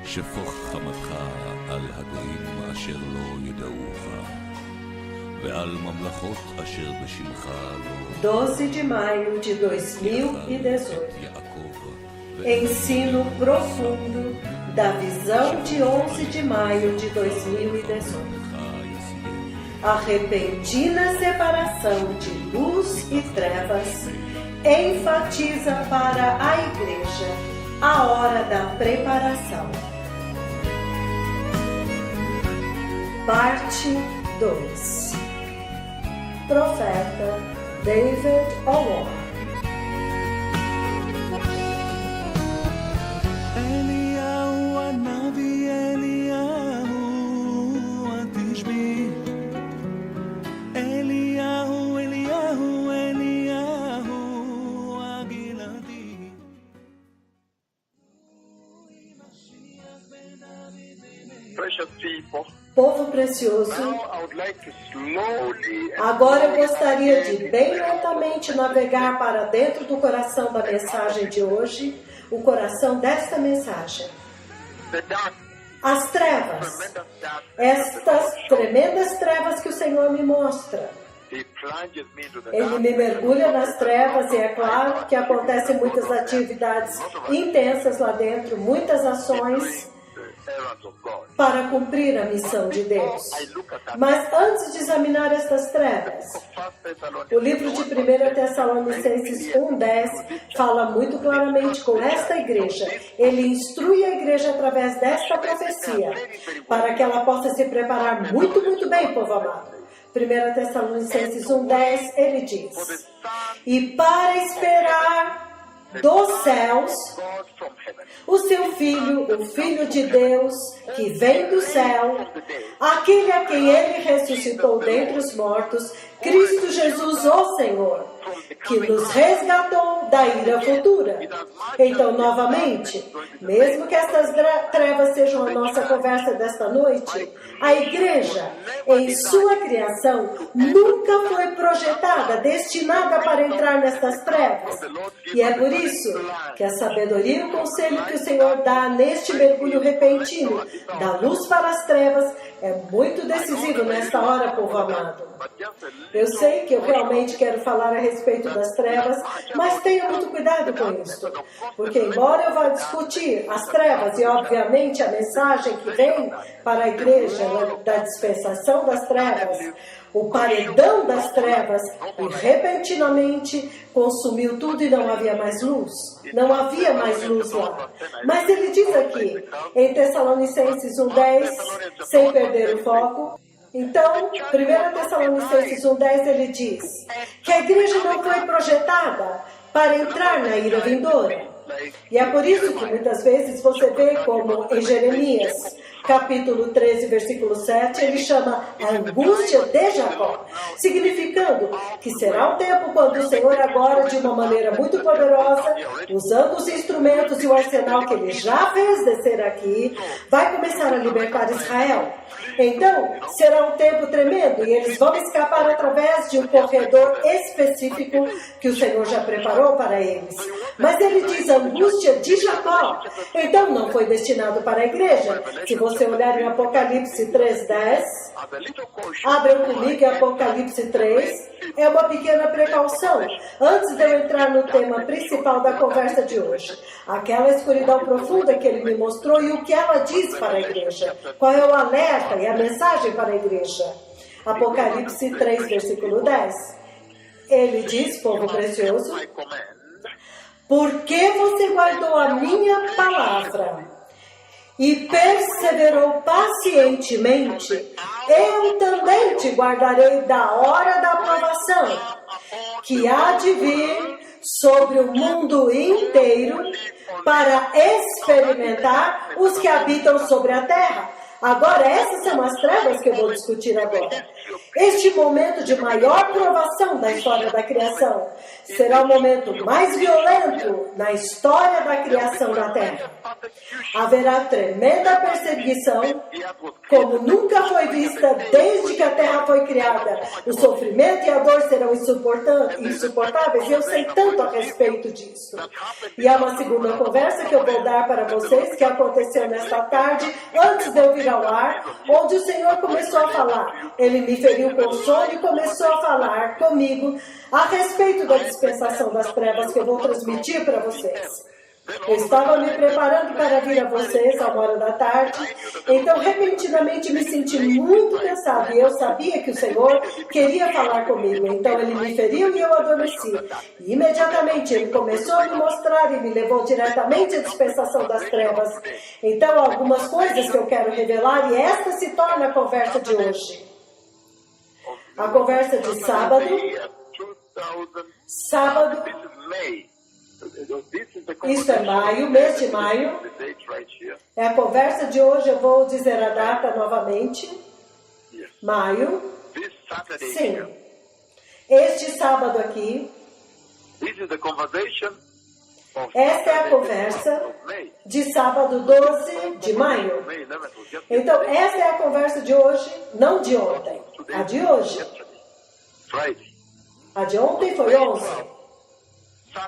שפוך חמתך על הגויים אשר לא ידעוך, ועל ממלכות אשר בשמך לא. 12 de maio de 2018. Ensino profundo da visão de 11 de maio de 2018. A repentina separação de luz e trevas enfatiza para a Igreja a hora da preparação. Parte 2. Profeta David O'Rourke. Povo precioso, agora eu gostaria de bem lentamente navegar para dentro do coração da mensagem de hoje, o coração desta mensagem. As trevas, estas tremendas trevas que o Senhor me mostra. Ele me mergulha nas trevas e é claro que acontecem muitas atividades intensas lá dentro, muitas ações para cumprir a missão de Deus. Mas antes de examinar estas trevas, o livro de 1 Tessalonicenses 1:10 fala muito claramente com esta igreja. Ele instrui a igreja através desta profecia, para que ela possa se preparar muito, muito bem, povo amado. 1 Tessalonicenses 1:10, ele diz: e para esperar dos céus o seu Filho, o Filho de Deus, que vem do céu, aquele a quem Ele ressuscitou dentre os mortos, Cristo Jesus, o Senhor, que nos resgatou da ira futura. Então, novamente, mesmo que estas trevas sejam a nossa conversa desta noite, a igreja, em sua criação, nunca foi projetada, destinada para entrar nestas trevas. E é por isso que a sabedoria e o conselho que o Senhor dá neste mergulho repentino da luz para as trevas é muito decisivo nesta hora, povo amado. Eu sei que eu realmente quero falar a respeito das trevas, mas tenha muito cuidado com isso, porque embora eu vá discutir as trevas e obviamente a mensagem que vem para a igreja da dispensação das trevas, o paredão das trevas, e repentinamente consumiu tudo e não havia mais luz. Não havia mais luz lá. Mas ele diz aqui, em Tessalonicenses 1:10, sem perder o foco, então, 1 Tessalonicenses 1:10, ele diz que a igreja não foi projetada para entrar na ira vindoura. E é por isso que muitas vezes você vê como em Jeremias, capítulo 13, versículo 7, ele chama a angústia de Jacó, significando que será um tempo quando o Senhor agora, de uma maneira muito poderosa, usando os instrumentos e o arsenal que ele já fez descer aqui, vai começar a libertar Israel. Então, será um tempo tremendo e eles vão escapar através de um corredor específico que o Senhor já preparou para eles. Mas ele diz angústia de Jacó. Então, não foi destinado para a igreja. Se você olhar em Apocalipse 3:10, abram comigo em Apocalipse 3, é uma pequena precaução. Antes de eu entrar no tema principal da conversa de hoje, aquela escuridão profunda que ele me mostrou e o que ela diz para a igreja. Qual é o alerta e a mensagem para a igreja? Apocalipse 3, versículo 10. Ele diz, povo precioso, porque você guardou a minha palavra e perseverou pacientemente, eu também te guardarei da hora da aprovação, que há de vir sobre o mundo inteiro para experimentar os que habitam sobre a terra. Agora, essas são as trevas que eu vou discutir agora. Este momento de maior provação da história da criação será o momento mais violento na história da criação da Terra. Haverá tremenda perseguição, como nunca foi vista desde que a terra foi criada. O sofrimento e a dor serão insuportáveis, e eu sei tanto a respeito disso. E há uma segunda conversa que eu vou dar para vocês, que aconteceu nesta tarde, antes de eu vir ao ar, onde o Senhor começou a falar. Ele me feriu com sono e começou a falar comigo a respeito da dispensação das trevas que eu vou transmitir para vocês. Eu estava me preparando para vir a vocês à 1h da tarde, então repentinamente me senti muito cansado e eu sabia que o Senhor queria falar comigo. Então ele me feriu e eu adormeci. E imediatamente ele começou a me mostrar e me levou diretamente à dispensação das trevas. Então algumas coisas que eu quero revelar, e esta se torna a conversa de hoje. A conversa de sábado. Isso é maio, mês de maio. É a conversa de hoje, eu vou dizer a data novamente. Maio. Sim. Este sábado aqui. Esta é a conversa de sábado 12 de maio. Então, esta é a conversa de hoje, não de ontem. A de hoje. A de ontem foi 11.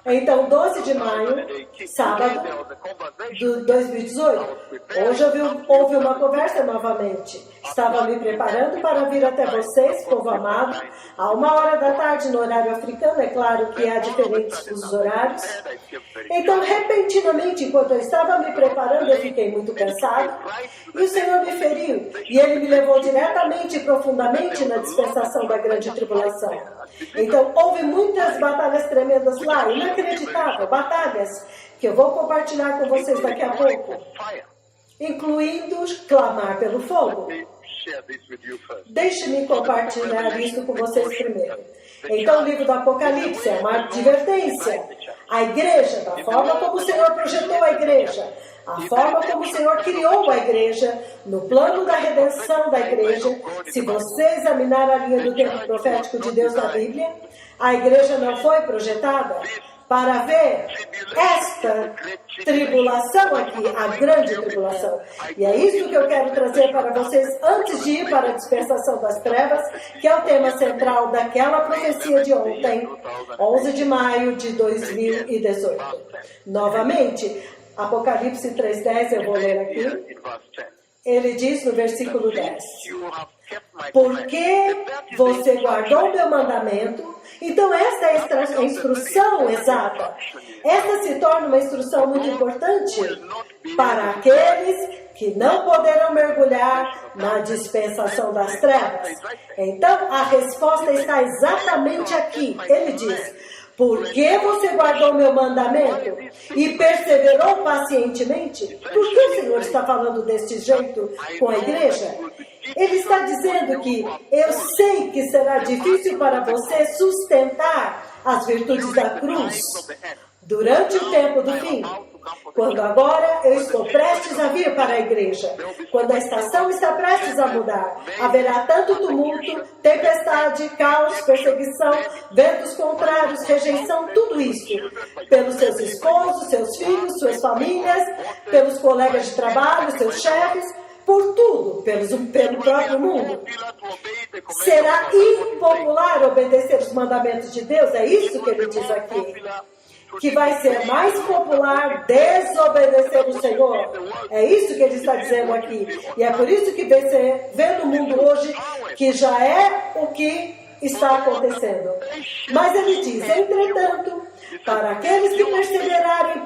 Então, 12 de maio, sábado, de 2018. Hoje houve uma conversa novamente. Estava me preparando para vir até vocês, povo amado, a 1h da tarde no horário africano. É claro que há diferentes fusos horários. Então, repentinamente, enquanto eu estava me preparando, eu fiquei muito cansado. E o Senhor me feriu. E Ele me levou diretamente e profundamente na dispensação da grande tribulação. Então, houve muitas batalhas tremendas lá, inacreditável, batalhas que eu vou compartilhar com vocês daqui a pouco, incluindo clamar pelo fogo. Deixe-me compartilhar isso com vocês primeiro. Então, o livro do Apocalipse é uma advertência. A igreja, da forma como o Senhor projetou a igreja, a forma como o Senhor criou a igreja, no plano da redenção da igreja. Se você examinar a linha do tempo profético de Deus na Bíblia, a igreja não foi projetada para ver esta tribulação aqui, a grande tribulação. E é isso que eu quero trazer para vocês antes de ir para a dispensação das trevas, que é o tema central daquela profecia de ontem, 11 de maio de 2018. Novamente, Apocalipse 3:10, eu vou ler aqui. Ele diz no versículo 10: porque você guardou o meu mandamento. Então esta é a instrução exata. Esta se torna uma instrução muito importante para aqueles que não poderão mergulhar na dispensação das trevas. Então a resposta está exatamente aqui. Ele diz: porque você guardou meu mandamento e perseverou pacientemente? Por que o Senhor está falando deste jeito com a igreja? Ele está dizendo que eu sei que será difícil para você sustentar as virtudes da cruz durante o tempo do fim. Quando agora eu estou prestes a vir para a igreja, quando a estação está prestes a mudar, haverá tanto tumulto, tempestade, caos, perseguição, ventos contrários, rejeição, tudo isso, pelos seus esposos, seus filhos, suas famílias, pelos colegas de trabalho, seus chefes, por tudo, pelo próprio mundo. Será impopular obedecer os mandamentos de Deus? É isso que ele diz aqui. Que vai ser mais popular desobedecer o Senhor. É isso que ele está dizendo aqui. E é por isso que vê no mundo hoje que já é o que está acontecendo. Mas ele diz: entretanto, para aqueles que perseverarem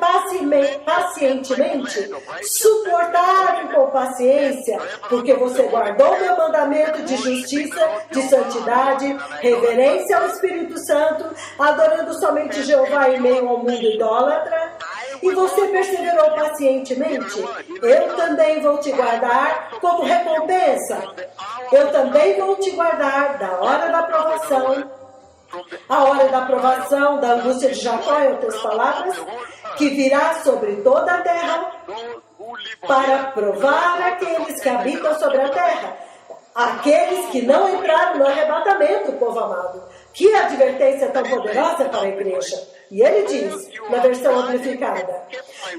pacientemente, suportarem com paciência, porque você guardou meu mandamento de justiça, de santidade, reverência ao Espírito Santo, adorando somente Jeová em meio ao mundo idólatra, e você perseverou pacientemente, eu também vou te guardar como recompensa. Eu também vou te guardar da hora da provação, a hora da provação, da angústia de Jacó, em outras palavras, que virá sobre toda a terra para provar aqueles que habitam sobre a terra, aqueles que não entraram no arrebatamento, povo amado. Que advertência tão poderosa para a igreja! E ele diz, na versão amplificada,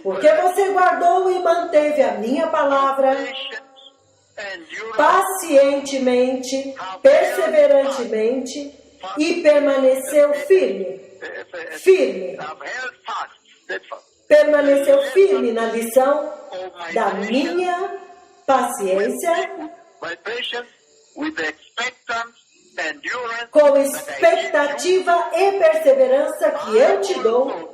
porque você guardou e manteve a minha palavra pacientemente, perseverantemente e permaneceu firme. Permaneceu firme na lição da minha paciência, com expectativa e perseverança que eu te dou.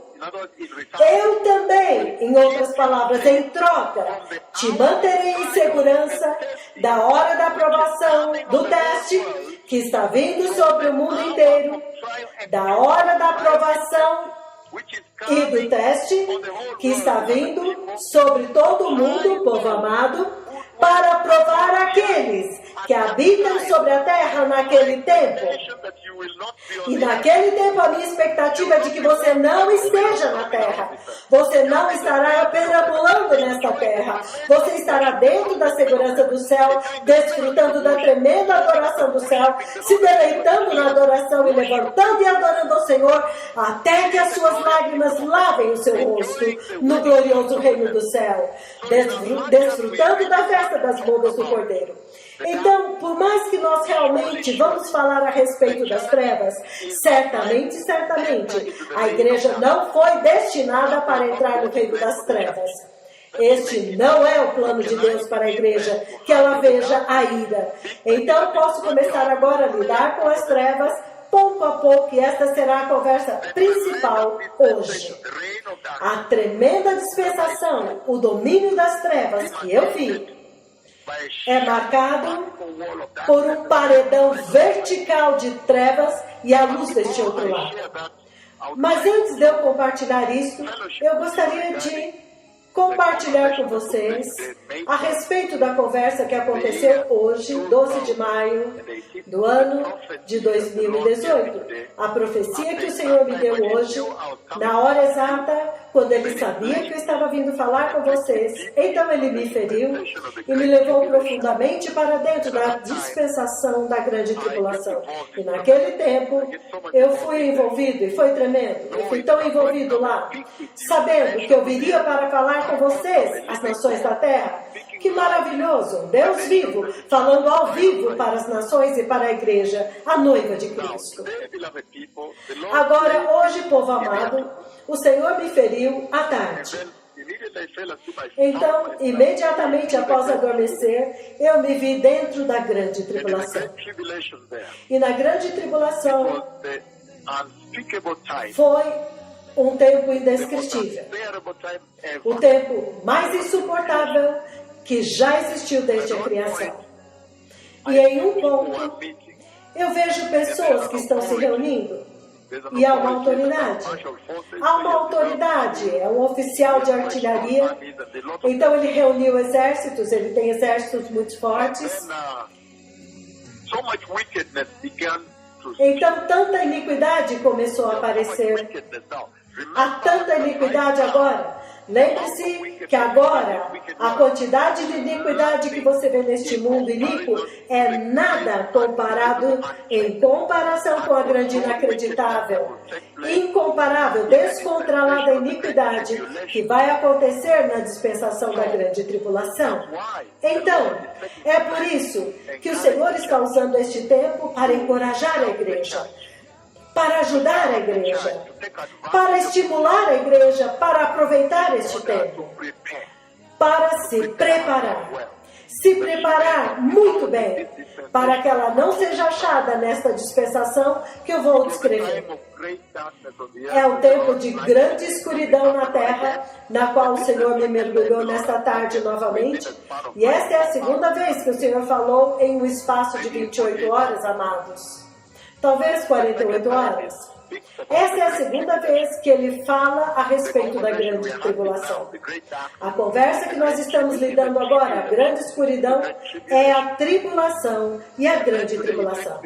Eu também, em outras palavras, em troca, te manterei em segurança da hora da aprovação, do teste que está vindo sobre o mundo inteiro, da hora da aprovação e do teste que está vindo sobre todo o mundo, povo amado, para provar aqueles que habitam sobre a terra naquele tempo. E naquele tempo a minha expectativa é de que você não esteja na terra. Você não estará perambulando nesta terra. Você estará dentro da segurança do céu, desfrutando da tremenda adoração do céu, se deleitando na adoração e levantando e adorando ao Senhor, até que as suas lágrimas lavem o seu rosto no glorioso reino do céu, desfrutando da festa das bodas do Cordeiro. Então, por mais que nós realmente vamos falar a respeito das trevas, certamente, a igreja não foi destinada para entrar no reino das trevas. Este não é o plano de Deus para a igreja, que ela veja a ira. Então, posso começar agora a lidar com as trevas, pouco a pouco, e esta será a conversa principal hoje. A tremenda dispensação, o domínio das trevas que eu vi, é marcado por um paredão vertical de trevas e a luz deste outro lado. Mas antes de eu compartilhar isso, eu gostaria de compartilhar com vocês a respeito da conversa que aconteceu hoje, 12 de maio do ano de 2018. A profecia que o Senhor me deu hoje, na hora exata, quando Ele sabia que eu estava vindo falar com vocês. Então Ele me feriu e me levou profundamente para dentro da dispensação da grande tribulação. E naquele tempo, eu fui envolvido, e foi tremendo. Eu fui tão envolvido lá, sabendo que eu viria para falar com vocês, as nações da terra. Que maravilhoso! Deus vivo, falando ao vivo para as nações e para a igreja, a noiva de Cristo. Agora, hoje, povo amado, o Senhor me feriu à tarde. Então, imediatamente após adormecer, eu me vi dentro da grande tribulação. E na grande tribulação foi um tempo indescritível. O tempo mais insuportável que já existiu desde a criação. E em um ponto, eu vejo pessoas que estão se reunindo. E há uma autoridade. Há uma autoridade, é um oficial de artilharia. Então ele reuniu exércitos, ele tem exércitos muito fortes. Então tanta iniquidade começou a aparecer. Há tanta iniquidade agora. Lembre-se que agora a quantidade de iniquidade que você vê neste mundo iníquo é nada comparado em comparação com a grande inacreditável, incomparável, descontrolada iniquidade que vai acontecer na dispensação da grande tribulação. Então, é por isso que o Senhor está usando este tempo para encorajar a igreja, para ajudar a igreja, para estimular a igreja, para aproveitar este tempo, para se preparar muito bem, para que ela não seja achada nesta dispensação que eu vou descrever. É um tempo de grande escuridão na terra, na qual o Senhor me mergulhou nesta tarde novamente, e esta é a segunda vez que o Senhor falou em um espaço de 28 horas, amados. Talvez 48 horas. Essa é a segunda vez que ele fala a respeito da grande tribulação. A conversa que nós estamos lidando agora, a grande escuridão, é a tribulação e a grande tribulação.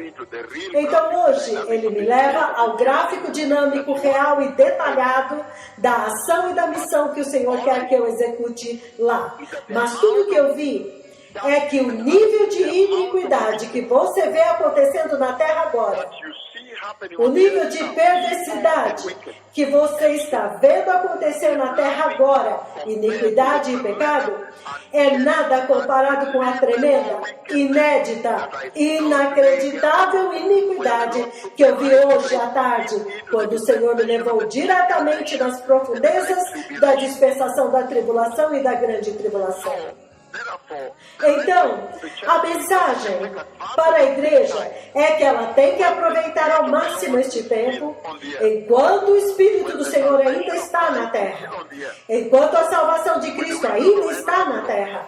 Então hoje ele me leva ao gráfico dinâmico, real e detalhado da ação e da missão que o Senhor quer que eu execute lá. Mas tudo que eu vi é que o nível de iniquidade que você vê acontecendo na terra agora O nível de perversidade que você está vendo acontecer na terra agora, iniquidade e pecado, é nada comparado com a tremenda, inédita, inacreditável iniquidade que eu vi hoje à tarde, quando o Senhor me levou diretamente nas profundezas da dispensação da tribulação e da grande tribulação. Então, a mensagem para a igreja é que ela tem que aproveitar ao máximo este tempo, enquanto o Espírito do Senhor ainda está na terra, enquanto a salvação de Cristo ainda está na terra,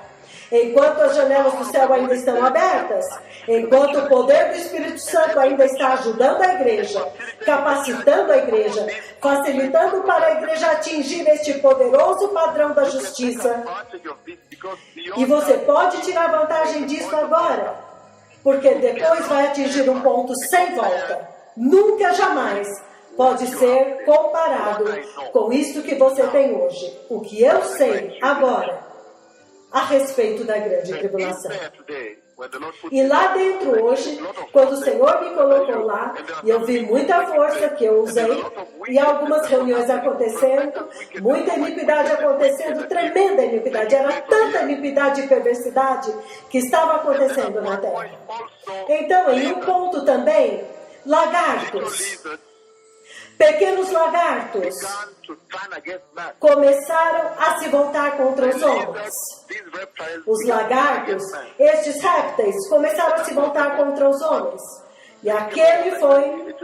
enquanto as janelas do céu ainda estão abertas, enquanto o poder do Espírito Santo ainda está ajudando a igreja, capacitando a igreja, facilitando para a igreja atingir este poderoso padrão da justiça. E você pode tirar vantagem disso agora, porque depois vai atingir um ponto sem volta. Nunca, jamais pode ser comparado com isso que você tem hoje. O que eu sei agora a respeito da grande tribulação. E lá dentro hoje, quando o Senhor me colocou lá, e eu vi muita força que eu usei, e algumas reuniões acontecendo, muita iniquidade acontecendo, tremenda iniquidade, era tanta iniquidade e perversidade que estava acontecendo na terra. Então, em um ponto também, lagartos, pequenos lagartos, começaram a se voltar contra os homens. Os lagartos, estes répteis, começaram a se voltar contra os homens. E aquele foi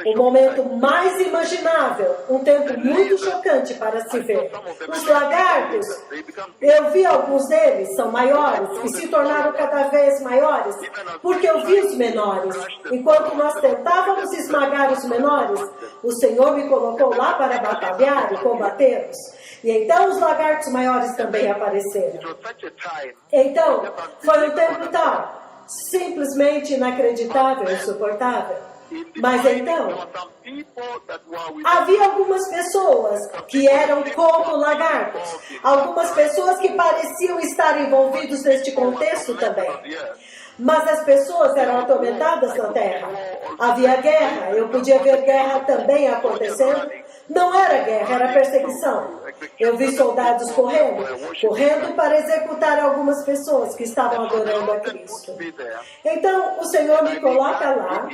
o momento mais imaginável, um tempo muito chocante para se ver. Os lagartos, eu vi alguns deles, são maiores e se tornaram cada vez maiores, porque eu vi os menores. Enquanto nós tentávamos esmagar os menores, o Senhor me colocou lá para batalhar e combatê-los. E então os lagartos maiores também apareceram. Então, foi um tempo tal, simplesmente inacreditável, insuportável. Mas então, havia algumas pessoas que eram como lagartos, algumas pessoas que pareciam estar envolvidos neste contexto também. Mas as pessoas eram atormentadas na terra. Havia guerra, eu podia ver guerra também acontecendo. Não era guerra, era perseguição. Eu vi soldados correndo para executar algumas pessoas que estavam adorando a Cristo. Então, o Senhor me coloca lá,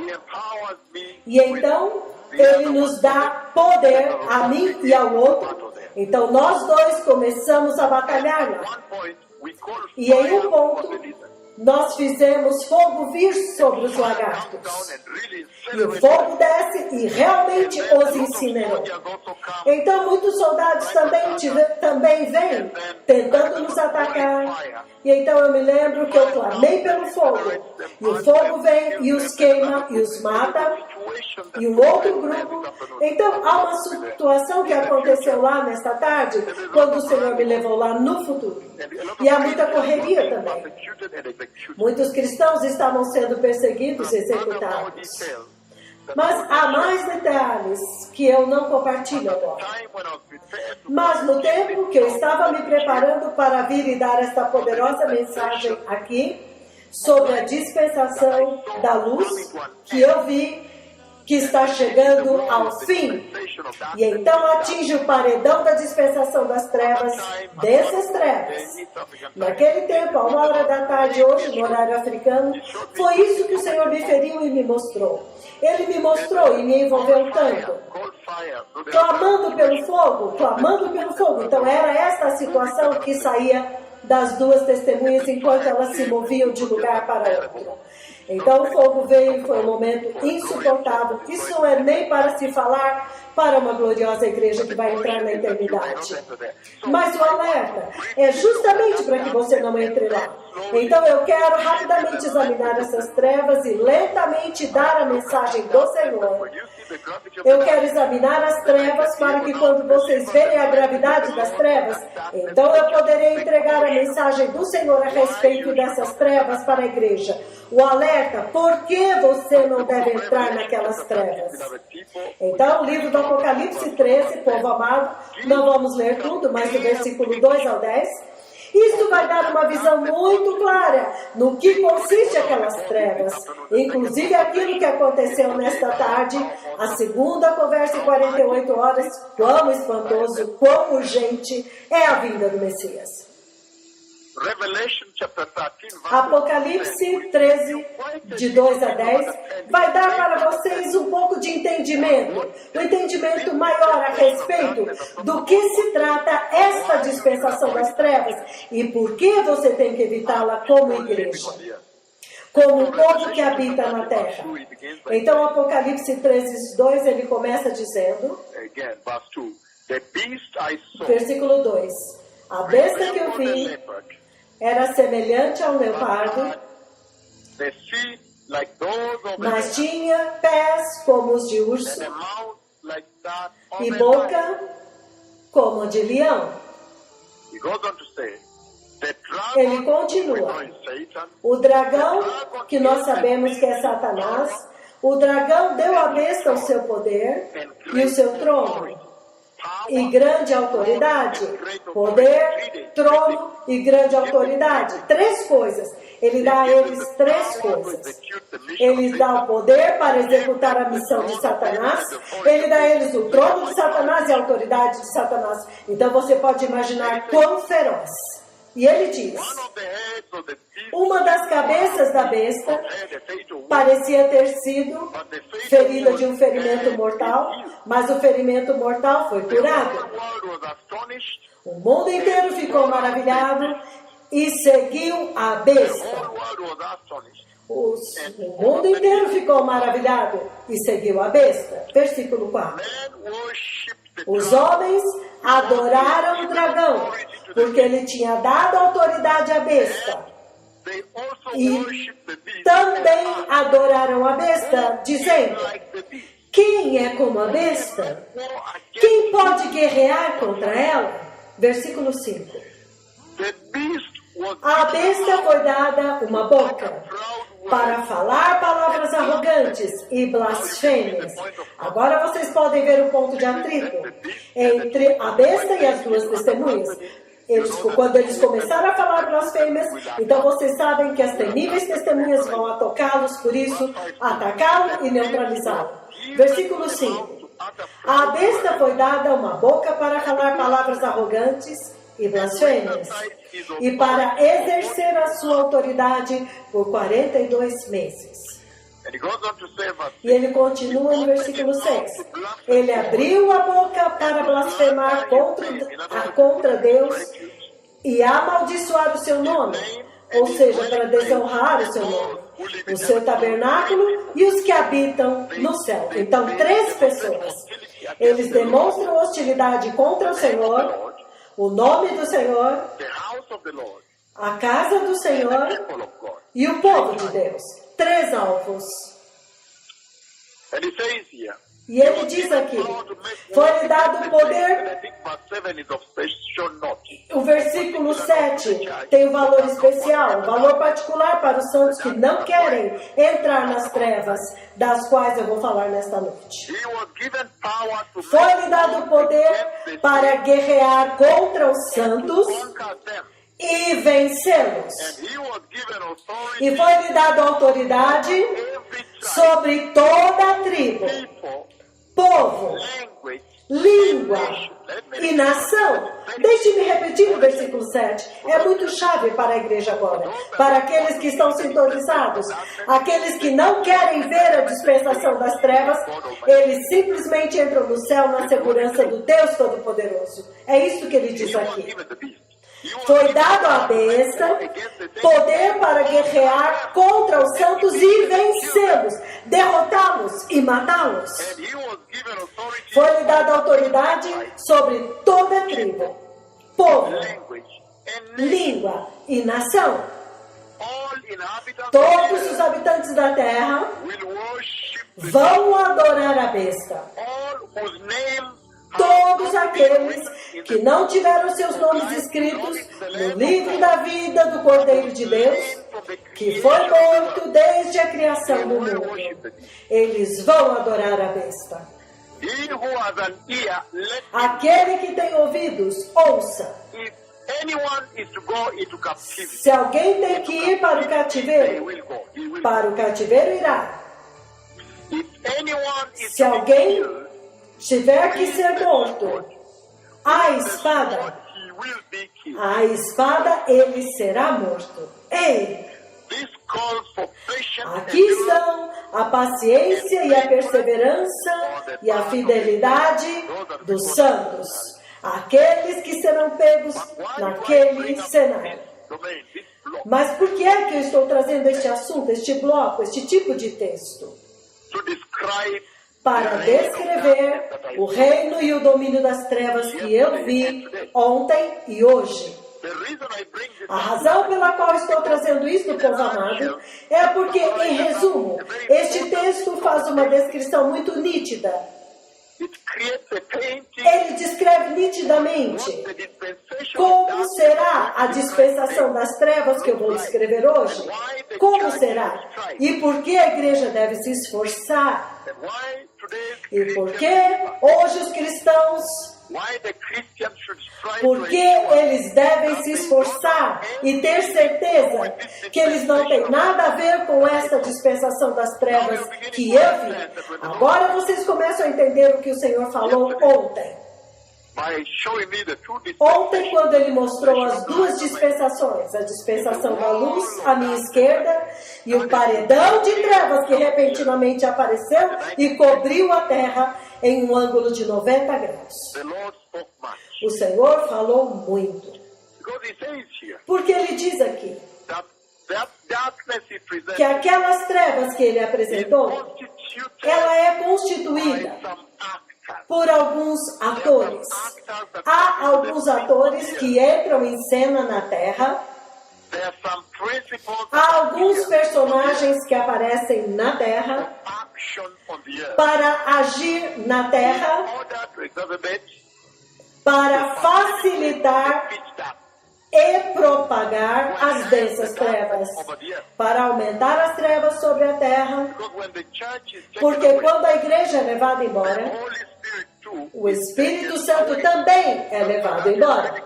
e então, Ele nos dá poder a mim e ao outro. Então, nós dois começamos a batalhar lá. E em um ponto, nós fizemos fogo vir sobre os lagartos. E o fogo desce e realmente os incinerou. Então muitos soldados também vêm tentando nos atacar. E então eu me lembro que eu clamei pelo fogo. E o fogo vem e os queima e os mata. E um outro grupo. Então há uma situação que aconteceu lá nesta tarde, quando o Senhor me levou lá no futuro. E há muita correria também. Muitos cristãos estavam sendo perseguidos e executados. Mas há mais detalhes que eu não compartilho agora. Mas no tempo que eu estava me preparando para vir e dar esta poderosa mensagem aqui, sobre a dispensação da luz, que eu vi que está chegando ao fim, e então atinge o paredão da dispensação das trevas, dessas trevas. Naquele tempo, a 1h da tarde, hoje, no horário africano, foi isso que o Senhor me feriu e me mostrou. Ele me mostrou e me envolveu tanto, clamando pelo fogo, clamando pelo fogo. Então era esta a situação que saía das duas testemunhas enquanto elas se moviam de lugar para outro. Então o fogo veio, foi um momento insuportável. Isso não é nem para se falar para uma gloriosa igreja que vai entrar na eternidade. Mas o alerta é justamente para que você não entre lá. Então eu quero rapidamente examinar essas trevas e lentamente dar a mensagem do Senhor. Eu quero examinar as trevas para que quando vocês verem a gravidade das trevas, então eu poderei entregar a mensagem do Senhor a respeito dessas trevas para a igreja. O alerta, por que você não deve entrar naquelas trevas? Então, o livro do Apocalipse 13, povo amado, não vamos ler tudo, mas do versículo 2 ao 10, Isso vai dar uma visão muito clara no que consiste aquelas trevas. Inclusive aquilo que aconteceu nesta tarde, a segunda conversa em 48 horas, quão espantoso, quão urgente é a vinda do Messias. Apocalipse 13, de 2 a 10, vai dar para vocês um pouco de entendimento, um entendimento maior a respeito do que se trata esta dispensação das trevas e por que você tem que evitá-la como igreja, como um povo que habita na terra. Então, Apocalipse 13, 2, ele começa dizendo, versículo 2, a besta que eu vi era semelhante a um leopardo, mas tinha pés como os de urso e boca como de leão. Ele continua. O dragão, que nós sabemos que é Satanás, o dragão deu à besta o seu poder e o seu trono. E grande autoridade, poder, trono e grande autoridade. 3 coisas. Ele dá a eles 3 coisas. Ele dá o poder para executar a missão de Satanás. Ele dá a eles o trono de Satanás e a autoridade de Satanás. Então você pode imaginar quão feroz. E ele diz, uma das cabeças da besta parecia ter sido ferida de um ferimento mortal, mas o ferimento mortal foi curado. O mundo inteiro ficou maravilhado e seguiu a besta. O mundo inteiro ficou maravilhado e seguiu a besta. Versículo 4. Os homens adoraram o dragão, porque ele tinha dado autoridade à besta. E também adoraram a besta, dizendo, quem é como a besta? Quem pode guerrear contra ela? Versículo 5. A besta foi dada uma boca para falar palavras arrogantes e blasfêmias. Agora vocês podem ver o ponto de atrito entre a besta e as 2 testemunhas. Quando eles começaram a falar blasfêmias, então vocês sabem que as temíveis testemunhas vão atacá-los, por isso, atacá-lo e neutralizá-lo. Versículo 5. A besta foi dada uma boca para falar palavras arrogantes e blasfêmias, e para exercer a sua autoridade por 42 meses. E ele continua no versículo 6. Ele abriu a boca para blasfemar contra Deus e amaldiçoar o seu nome, ou seja, para desonrar o seu nome, o seu tabernáculo e os que habitam no céu. Então, 3 pessoas. Eles demonstram hostilidade contra o Senhor, o nome do Senhor, a casa do Senhor e o povo de Deus. 3 alvos. E ele diz aqui, foi-lhe dado o poder. O versículo 7 tem um valor especial, um valor particular para os santos que não querem entrar nas trevas, das quais eu vou falar nesta noite. Foi-lhe dado o poder para guerrear contra os santos e vencê-los. E foi-lhe dado autoridade sobre toda a tribo, povo, língua e nação. Deixe-me repetir o versículo 7. É muito chave para a igreja agora. Para aqueles que estão sintonizados, aqueles que não querem ver a dispensação das trevas, eles simplesmente entram no céu na segurança do Deus Todo-Poderoso. É isso que ele diz aqui. Foi dado à besta poder para guerrear contra os santos e vencê-los, derrotá-los e matá-los. Foi-lhe dada autoridade sobre toda a tribo, povo, língua e nação. Todos os habitantes da terra vão adorar a besta. Todos aqueles que não tiveram seus nomes escritos no livro da vida do Cordeiro de Deus, que foi morto desde a criação do mundo, eles vão adorar a besta. Aquele que tem ouvidos, ouça. Se alguém tem que ir para o cativeiro irá. Se alguém tiver que ser morto, a espada ele será morto. Ei! Aqui estão a paciência e a perseverança e a fidelidade dos santos, aqueles que serão pegos naquele cenário. Mas por que é que eu estou trazendo este assunto, este bloco, este tipo de texto? Para descrever o reino e o domínio das trevas que eu vi ontem e hoje. A razão pela qual estou trazendo isso, povo amado, é porque, em resumo, este texto faz uma descrição muito nítida. Ele descreve nitidamente como será a dispensação das trevas que eu vou descrever hoje. Como será? E por que a igreja deve se esforçar? E por que hoje os cristãos... Porque eles devem se esforçar e ter certeza que eles não têm nada a ver com esta dispensação das trevas que eu vi. Agora vocês começam a entender o que o Senhor falou ontem. Ontem, quando Ele mostrou as duas dispensações, a dispensação da luz à minha esquerda e o paredão de trevas que repentinamente apareceu e cobriu a terra em um ângulo de 90 graus. O Senhor falou muito. Porque Ele diz aqui que aquelas trevas que Ele apresentou, ela é constituída por alguns atores. Há alguns atores que entram em cena na Terra. Há alguns personagens que aparecem na Terra para agir na Terra, para facilitar e propagar as densas trevas, para aumentar as trevas sobre a Terra, porque quando a igreja é levada embora, o Espírito Santo também é levado embora.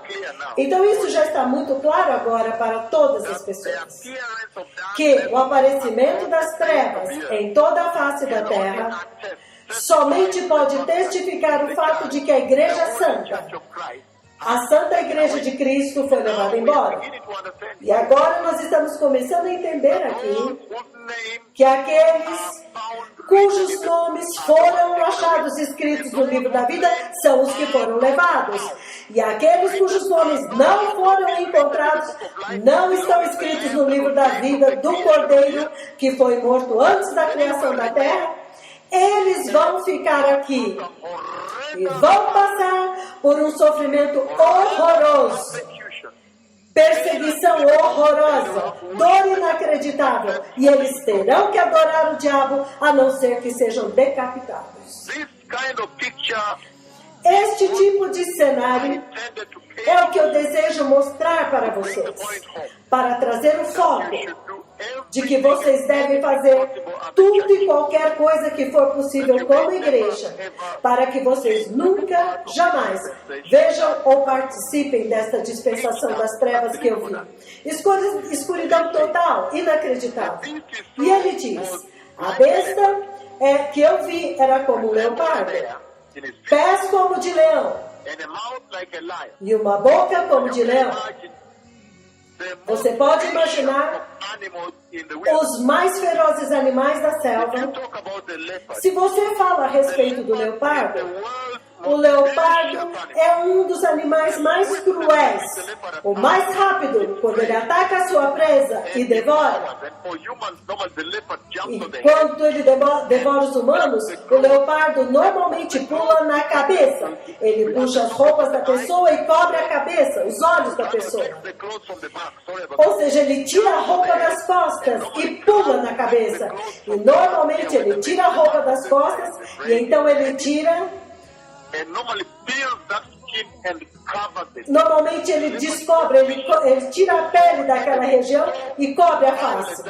Então isso já está muito claro agora para todas as pessoas, que o aparecimento das trevas em toda a face da terra somente pode testificar o fato de que a Igreja Santa, a Santa Igreja de Cristo, foi levada embora. E agora nós estamos começando a entender aqui que aqueles cujos nomes foram achados escritos no livro da vida são os que foram levados. E aqueles cujos nomes não foram encontrados não estão escritos no livro da vida do Cordeiro, que foi morto antes da criação da terra. Eles vão ficar aqui e vão passar por um sofrimento horroroso, perseguição horrorosa, dor inacreditável, e eles terão que adorar o diabo, a não ser que sejam decapitados. Este tipo de cenário é o que eu desejo mostrar para vocês, para trazer o foco de que vocês devem fazer tudo e qualquer coisa que for possível como igreja, para que vocês nunca, jamais vejam ou participem desta dispensação das trevas que eu vi. Escuridão total, inacreditável. E ele diz, a besta que eu vi era como um leopardo, pés como de leão e uma boca como de leão. Você pode imaginar os mais ferozes animais da selva. Se você fala a respeito do leopardo, o leopardo é um dos animais mais cruéis, o mais rápido, quando ele ataca a sua presa e devora. E quando ele devora os humanos, o leopardo normalmente pula na cabeça. Ele puxa as roupas da pessoa e cobre a cabeça, os olhos da pessoa. Ou seja, ele tira a roupa das costas e pula na cabeça. E normalmente ele tira a roupa das costas e então ele tira Normalmente ele descobre, ele tira a pele daquela região e cobre a face.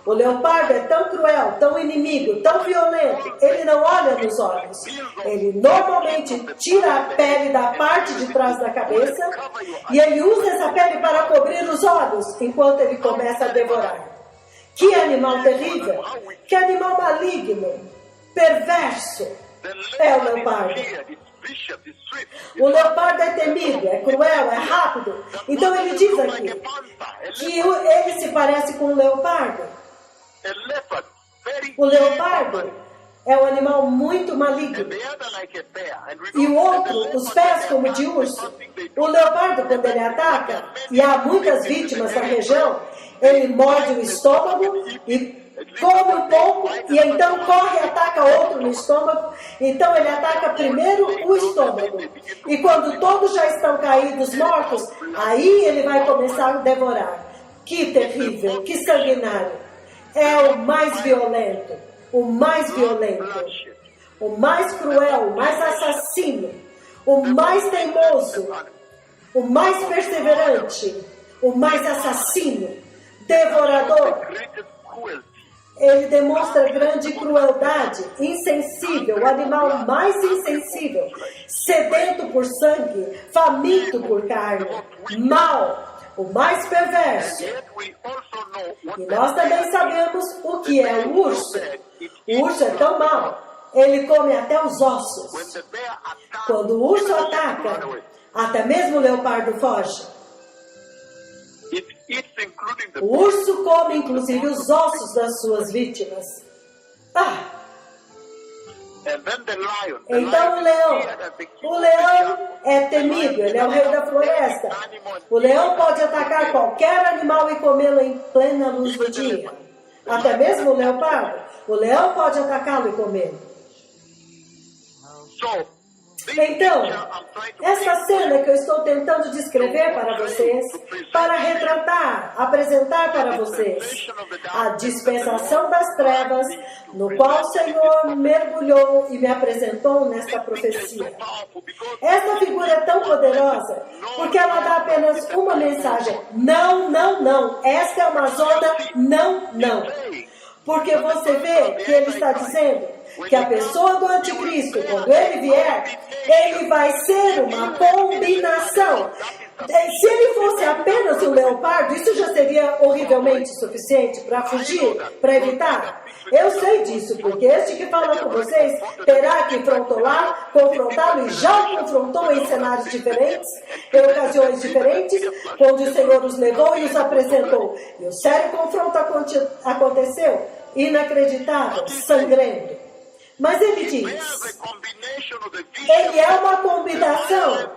O leopardo é tão cruel, tão inimigo, tão violento, ele não olha nos olhos. Ele normalmente tira a pele da parte de trás da cabeça e ele usa essa pele para cobrir os olhos enquanto ele começa a devorar. Que animal terrível, que animal maligno, perverso é o leopardo. O leopardo é temido, é cruel, é rápido. Então ele diz aqui que ele se parece com um leopardo. O leopardo é um animal muito maligno. E o outro, os pés como de urso. O leopardo, quando ele ataca, e há muitas vítimas na região, ele morde o estômago e come um pouco, e então corre e ataca outro no estômago. Então ele ataca primeiro o estômago. E quando todos já estão caídos, mortos, aí ele vai começar a devorar. Que terrível, que sanguinário. É o mais violento, o mais violento, o mais cruel, o mais assassino, o mais teimoso, o mais perseverante, o mais assassino, devorador. Ele demonstra grande crueldade, insensível, o animal mais insensível, sedento por sangue, faminto por carne, mau, o mais perverso. E nós também sabemos o que é o urso. O urso é tão mau, ele come até os ossos. Quando o urso ataca, até mesmo o leopardo foge. O urso come inclusive os ossos das suas vítimas. Então o leão é temido, ele é o rei da floresta. O leão pode atacar qualquer animal e comê-lo em plena luz do dia. Até mesmo o leopardo. O leão pode atacá-lo e comê-lo. Então, essa cena que eu estou tentando descrever para vocês, para retratar, apresentar para vocês a dispensação das trevas, no qual o Senhor mergulhou e me apresentou nesta profecia. Esta figura é tão poderosa, porque ela dá apenas uma mensagem: não, não, não. Esta é uma zona não, não. Porque você vê que ele está dizendo que a pessoa do anticristo, quando ele vier, ele vai ser uma combinação. Se ele fosse apenas um leopardo, isso já seria horrivelmente suficiente para fugir, para evitar. Eu sei disso, porque este que fala com vocês terá que confrontá-lo, e já o confrontou em cenários diferentes, em ocasiões diferentes, quando o Senhor os levou e os apresentou. E o sério confronto aconteceu, inacreditável, sangrento. Mas ele diz, ele é uma combinação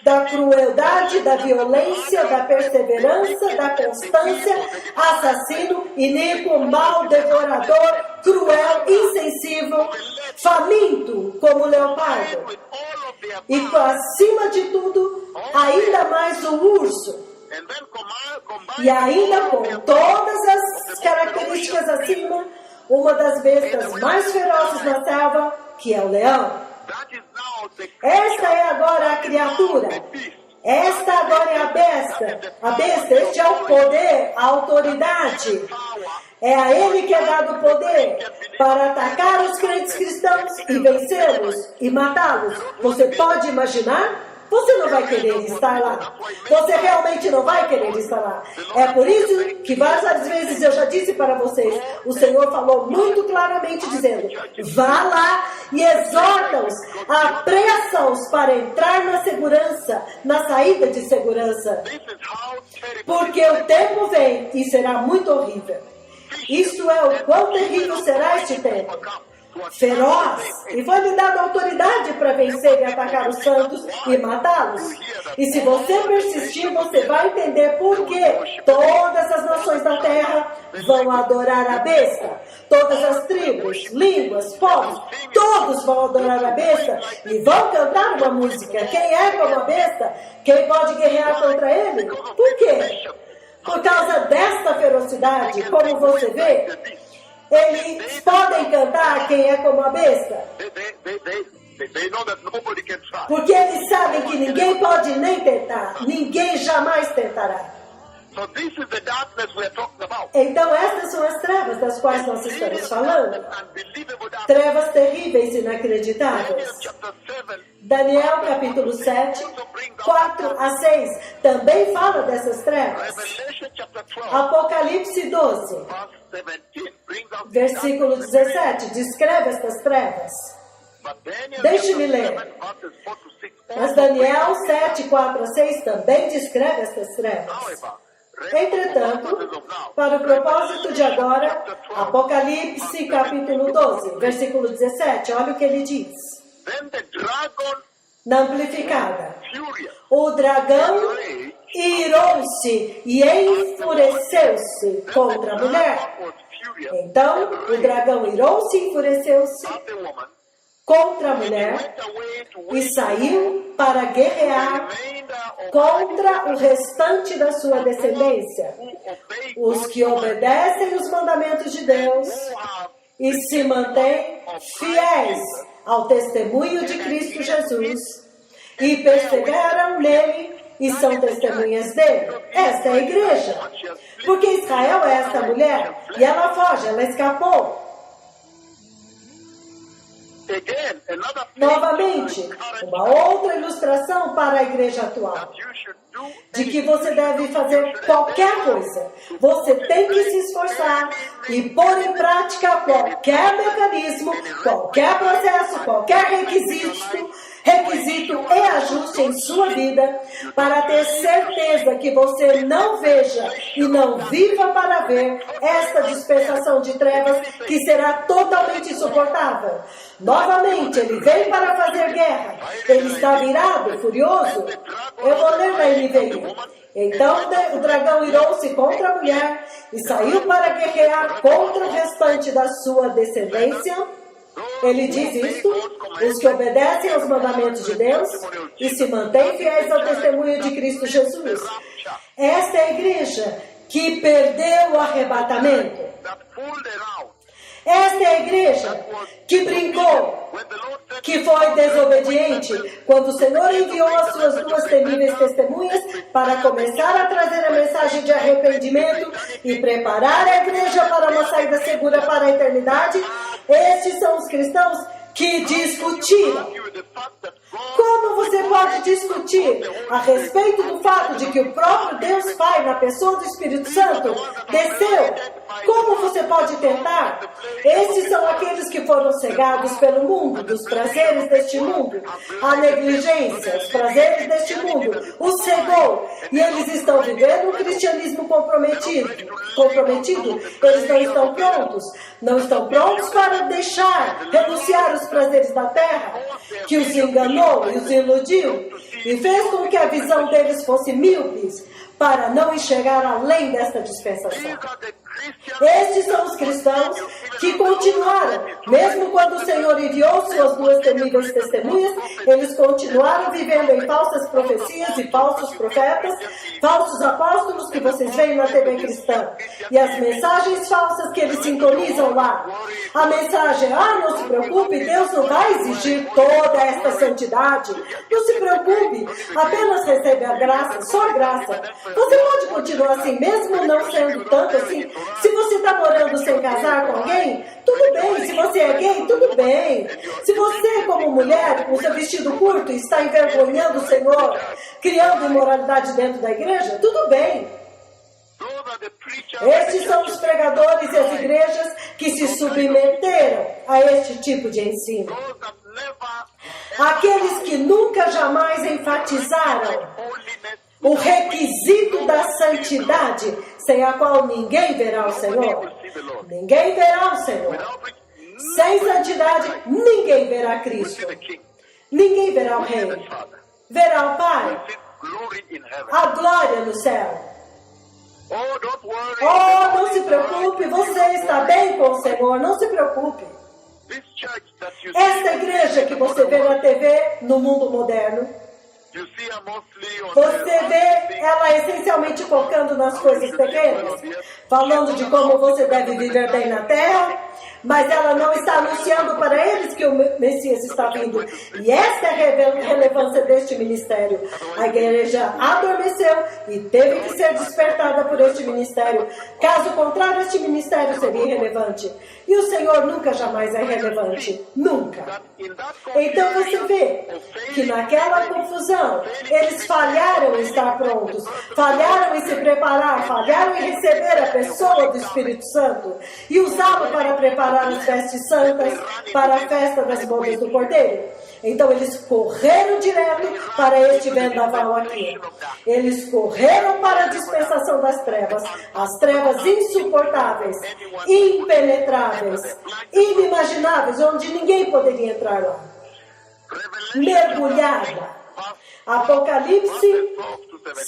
da crueldade, da violência, da perseverança, da constância, assassino, iníquo, mau, devorador, cruel, insensível, faminto como o leopardo. E acima de tudo, ainda mais o urso. E ainda com todas as características acima, uma das bestas mais ferozes da selva, que é o leão. Esta é agora a criatura. Esta agora é a besta. A besta, este é o poder, a autoridade. É a ele que é dado o poder para atacar os crentes cristãos e vencê-los e matá-los. Você pode imaginar? Você não vai querer estar lá. Você realmente não vai querer estar lá. É por isso que várias vezes eu já disse para vocês, o Senhor falou muito claramente dizendo, vá lá e exorta-os, apressa-os para entrar na segurança, na saída de segurança. Porque o tempo vem e será muito horrível. Isso é o quão terrível será este tempo. Feroz, e foi lhe dada autoridade para vencer e atacar os santos e matá-los. E se você persistir, você vai entender por que todas as nações da terra vão adorar a besta. Todas as tribos, línguas, povos, todos vão adorar a besta e vão cantar uma música. Quem é como a besta? Quem pode guerrear contra ele? Por quê? Por causa desta ferocidade, como você vê, eles podem cantar quem é como a besta. Porque eles sabem que ninguém pode nem tentar, ninguém jamais tentará. Então estas são as trevas das quais nós estamos falando. Trevas terríveis e inacreditáveis. Daniel capítulo 7, 4 a 6 também fala dessas trevas. Apocalipse 12, versículo 17, descreve estas trevas. Deixe-me ler. Mas Daniel 7, 4 a 6 também descreve estas trevas. Entretanto, para o propósito de agora, Apocalipse capítulo 12, versículo 17, olha o que ele diz. Na amplificada, o dragão irou-se e enfureceu-se contra a mulher. Então, o dragão irou-se e enfureceu-se contra a mulher e saiu para guerrear contra o restante da sua descendência, os que obedecem os mandamentos de Deus e se mantêm fiéis ao testemunho de Cristo Jesus e perseveram nele e são testemunhas dele. Esta é a igreja. Porque Israel é esta mulher e ela foge, ela escapou. Novamente, uma outra ilustração para a igreja atual, de que você deve fazer qualquer coisa. Você tem que se esforçar e pôr em prática qualquer mecanismo, qualquer processo, qualquer requisito e ajuste em sua vida para ter certeza que você não veja e não viva para ver esta dispensação de trevas que será totalmente insuportável. Novamente, ele vem para fazer guerra. Ele está virado, furioso. Eu vou ler na NVI. Então o dragão irou-se contra a mulher e saiu para guerrear contra o restante da sua descendência. Ele diz isto, os que obedecem aos mandamentos de Deus e se mantêm fiéis ao testemunho de Cristo Jesus. Esta é a igreja que perdeu o arrebatamento. Esta é a igreja que brincou, que foi desobediente, quando o Senhor enviou as suas duas temíveis testemunhas para começar a trazer a mensagem de arrependimento e preparar a igreja para uma saída segura para a eternidade. Estes são os cristãos que discutiram. Como você pode discutir a respeito do fato de que o próprio Deus Pai, na pessoa do Espírito Santo, desceu? Como você pode tentar? Estes são aqueles que foram cegados pelo mundo, dos prazeres deste mundo. A negligência, os prazeres deste mundo, os cegou. E eles estão vivendo um cristianismo comprometido. Eles não estão prontos. Não estão prontos para deixar, renunciar os prazeres da terra, que os enganou e os iludiu, e fez com que a visão deles fosse míopes, para não enxergar além desta dispensação. Estes são os cristãos que continuaram, mesmo quando o Senhor enviou suas duas temíveis testemunhas, eles continuaram vivendo em falsas profecias e falsos profetas, falsos apóstolos que vocês veem na TV cristã, e as mensagens falsas que eles sintonizam lá. A mensagem, não se preocupe, Deus não vai exigir toda esta santidade. Não se preocupe, apenas recebe a graça, só a graça. Você pode continuar assim, mesmo não sendo tanto assim. Se você está morando sem casar com alguém, tudo bem. Se você é gay, tudo bem. Se você, como mulher, com seu vestido curto, está envergonhando o Senhor, criando imoralidade dentro da igreja, tudo bem. Estes são os pregadores e as igrejas que se submeteram a este tipo de ensino. Aqueles que nunca jamais enfatizaram o requisito da santidade, sem a qual ninguém verá o Senhor. Ninguém verá o Senhor. Sem santidade, ninguém verá Cristo. Ninguém verá o Rei. Verá o Pai. A glória no céu. Não se preocupe, você está bem com o Senhor, não se preocupe. Esta igreja que você vê na TV, no mundo moderno, você vê ela essencialmente focando nas coisas terrenas, falando de como você deve viver bem na terra, mas ela não está anunciando para eles que o Messias está vindo. E esta é a relevância deste ministério. A igreja adormeceu e teve que ser despertada por este ministério. Caso contrário, este ministério seria irrelevante. E o Senhor nunca jamais é relevante. Nunca. Então você vê que naquela confusão, eles falharam em estar prontos, falharam em se preparar, falharam em receber a pessoa do Espírito Santo e usá-lo para preparar as vestes santas para a festa das bodas do Cordeiro. Então eles correram direto para este vendaval aqui. Eles correram para a dispensação das trevas, as trevas insuportáveis, impenetráveis, inimagináveis, onde ninguém poderia entrar lá. Mergulhada. Apocalipse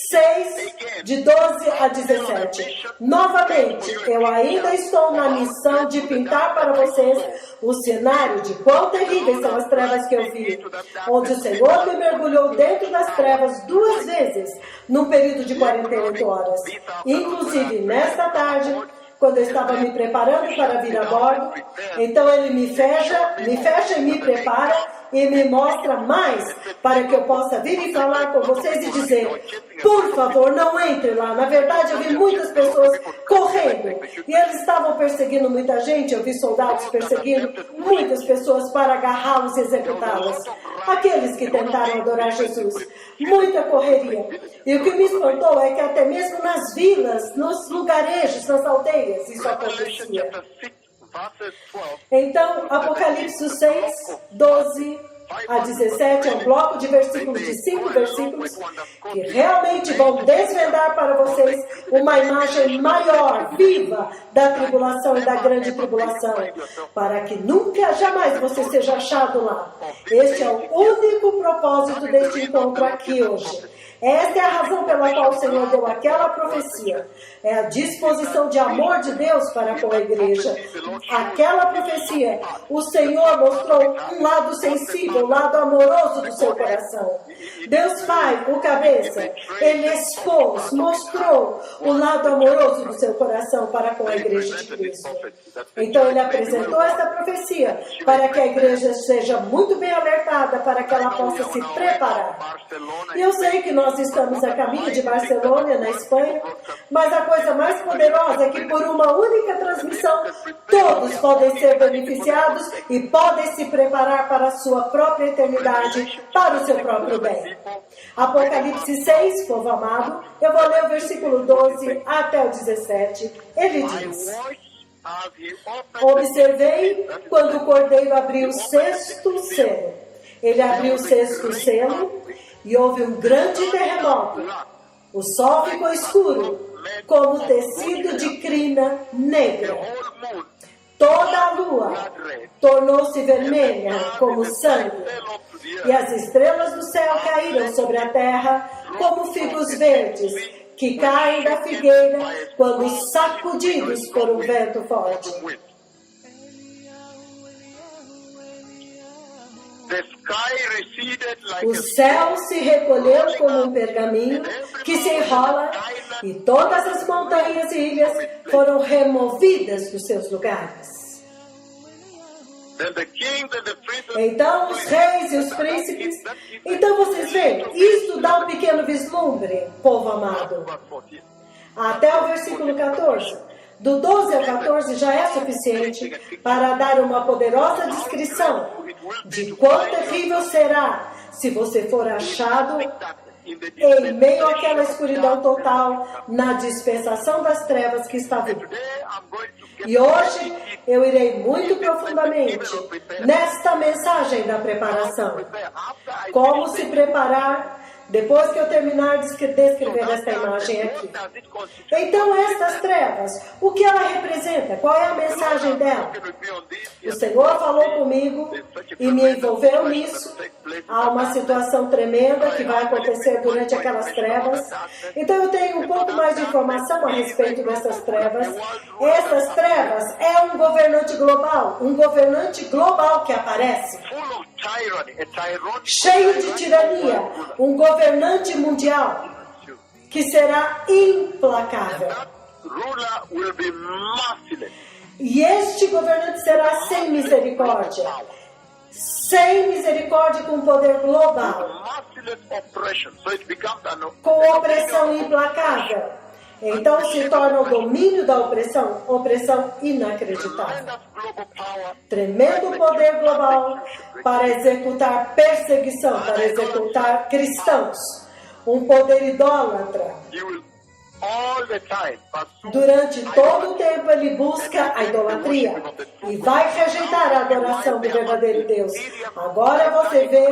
6, de 12 a 17. Novamente, eu ainda estou na missão de pintar para vocês o cenário de quão terríveis são as trevas que eu vi, onde o Senhor me mergulhou dentro das trevas 2 vezes, num período de 48 horas. Inclusive, nesta tarde, quando eu estava me preparando para vir a bordo, então ele me fecha e me prepara e me mostra mais para que eu possa vir e falar com vocês e dizer: por favor, não entre lá. Na verdade, eu vi muitas pessoas correndo e eles estavam perseguindo muita gente. Eu vi soldados perseguindo muitas pessoas para agarrá-los e executá-las. Aqueles que tentaram adorar Jesus. Muita correria. E o que me espantou é que até mesmo nas vilas, nos lugarejos, nas aldeias, isso acontecia. Então, Apocalipse 6, 12 a 17 é um bloco de versículos, de 5 versículos, que realmente vão desvendar para vocês uma imagem maior, viva, da tribulação e da grande tribulação, para que nunca, jamais você seja achado lá. Este é o único propósito deste encontro aqui hoje. Esta é a razão pela qual o Senhor deu aquela profecia. É a disposição de amor de Deus para com a igreja. Aquela profecia, o Senhor mostrou um lado sensível, um lado amoroso do seu coração. Deus Pai, o cabeça, Ele expôs, mostrou o lado amoroso do seu coração para com a igreja de Cristo. Então Ele apresentou esta profecia para que a igreja seja muito bem alertada, para que ela possa se preparar. E eu sei que nós estamos a caminho de Barcelona, na Espanha, mas a coisa mais poderosa é que por uma única transmissão todos podem ser beneficiados e podem se preparar para a sua própria eternidade, para o seu próprio bem. Apocalipse 6, povo amado, eu vou ler o versículo 12 até o 17. Ele diz: observei quando o Cordeiro abriu o 6º selo. Ele abriu o 6º selo e houve um grande terremoto. O sol ficou escuro, como tecido de crina negra. Toda a lua tornou-se vermelha como sangue, e as estrelas do céu caíram sobre a terra como figos verdes que caem da figueira quando sacudidos por um vento forte. O céu se recolheu como um pergaminho que se enrola e todas as montanhas e ilhas foram removidas dos seus lugares. Então os reis e os príncipes... Então vocês veem, isto dá um pequeno vislumbre, povo amado. Até o versículo 14. Do 12 ao 14 já é suficiente para dar uma poderosa descrição de quão terrível será se você for achado em meio àquela escuridão total na dispensação das trevas que está vindo. E hoje eu irei muito profundamente nesta mensagem da preparação. Como se preparar depois que eu terminar de descrever esta imagem aqui. Então, estas trevas, o que ela representa? Qual é a mensagem dela? O Senhor falou comigo e me envolveu nisso. Há uma situação tremenda que vai acontecer durante aquelas trevas. Então, eu tenho um pouco mais de informação a respeito dessas trevas. Essas trevas é um governante global que aparece. Cheio de tirania, um governante mundial que será implacável. E este governante será sem misericórdia. Sem misericórdia, com poder global. Com opressão implacável. Então se torna o domínio da opressão, opressão inacreditável. Tremendo poder global para executar perseguição, para executar cristãos. Um poder idólatra. Durante todo o tempo ele busca a idolatria e vai rejeitar a adoração do verdadeiro Deus. Agora você vê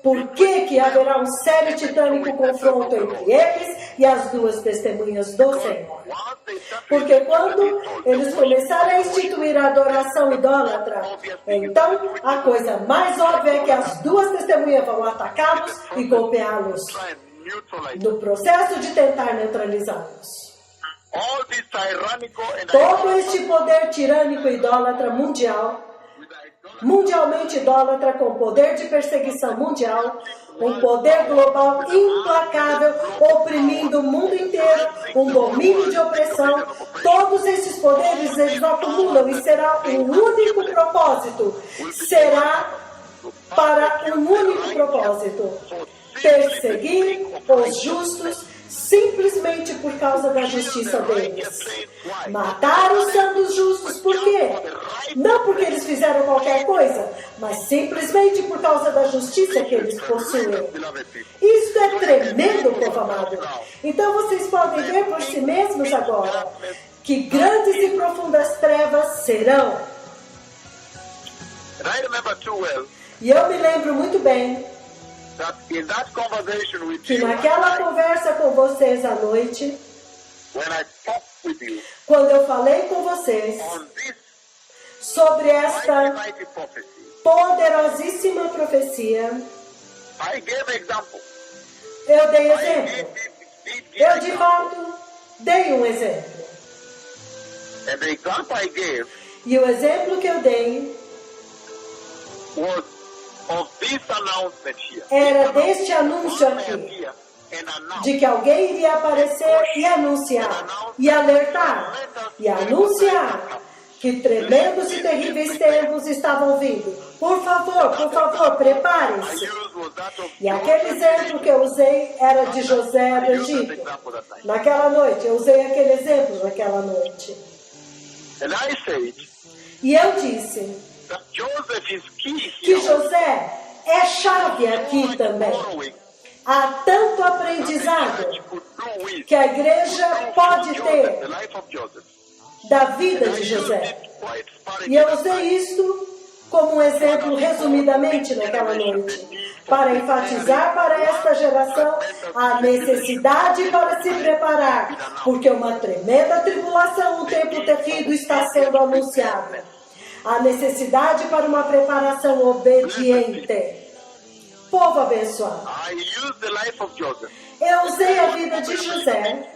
por que haverá um sério e titânico confronto entre eles e as duas testemunhas do Senhor. Porque quando eles começarem a instituir a adoração idólatra, então a coisa mais óbvia é que as duas testemunhas vão atacá-los e golpeá-los no processo de tentar neutralizá-los. Todo este poder tirânico e idólatra mundial, mundialmente idólatra, com poder de perseguição mundial, um poder global implacável, oprimindo o mundo inteiro, um domínio de opressão, todos esses poderes eles acumulam e será um único propósito, será para um único propósito: perseguir os justos simplesmente por causa da justiça deles. Matar os santos justos, por quê? Não porque eles fizeram qualquer coisa, mas simplesmente por causa da justiça que eles possuem. Isso é tremendo, povo amado. Então vocês podem ver por si mesmos agora que grandes e profundas trevas serão. E eu me lembro muito bem que naquela conversa com vocês à noite, quando eu falei com vocês sobre esta poderosíssima profecia, eu dei exemplo. Eu, de fato, dei um exemplo. E o exemplo que eu dei era deste anúncio aqui, de que alguém iria aparecer e anunciar, e alertar, e anunciar que tremendos e terríveis tempos estavam vindo. Por favor, preparem-se. E aquele exemplo que eu usei era de José do Egito. Naquela noite, eu usei aquele exemplo naquela noite. E eu disse que José é chave aqui também. Há tanto aprendizado que a igreja pode ter da vida de José. E eu usei isto como um exemplo resumidamente naquela noite, para enfatizar para esta geração a necessidade para se preparar, porque uma tremenda tribulação, um tempo terrível está sendo anunciada. A necessidade para uma preparação obediente. Povo abençoado. Eu usei a vida de José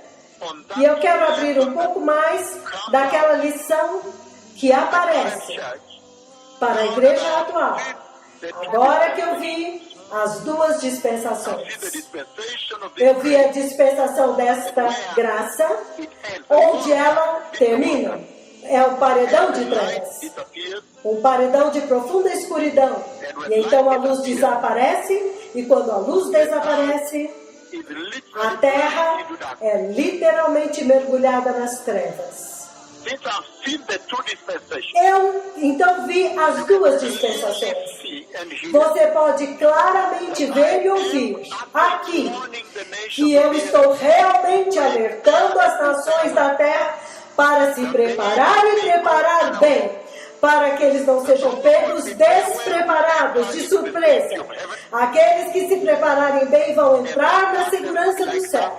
e eu quero abrir um pouco mais daquela lição que aparece para a igreja atual. Agora que eu vi as duas dispensações. Eu vi a dispensação desta graça, onde ela termina. É o paredão de trevas, um paredão de profunda escuridão. E então a luz desaparece, e quando a luz desaparece, a terra é literalmente mergulhada nas trevas. Eu então vi as duas dispensações. Você pode claramente ver e ouvir aqui que eu estou realmente alertando as nações da terra para se preparar e preparar bem, para que eles não sejam pegos despreparados, de surpresa. Aqueles que se prepararem bem vão entrar na segurança do céu.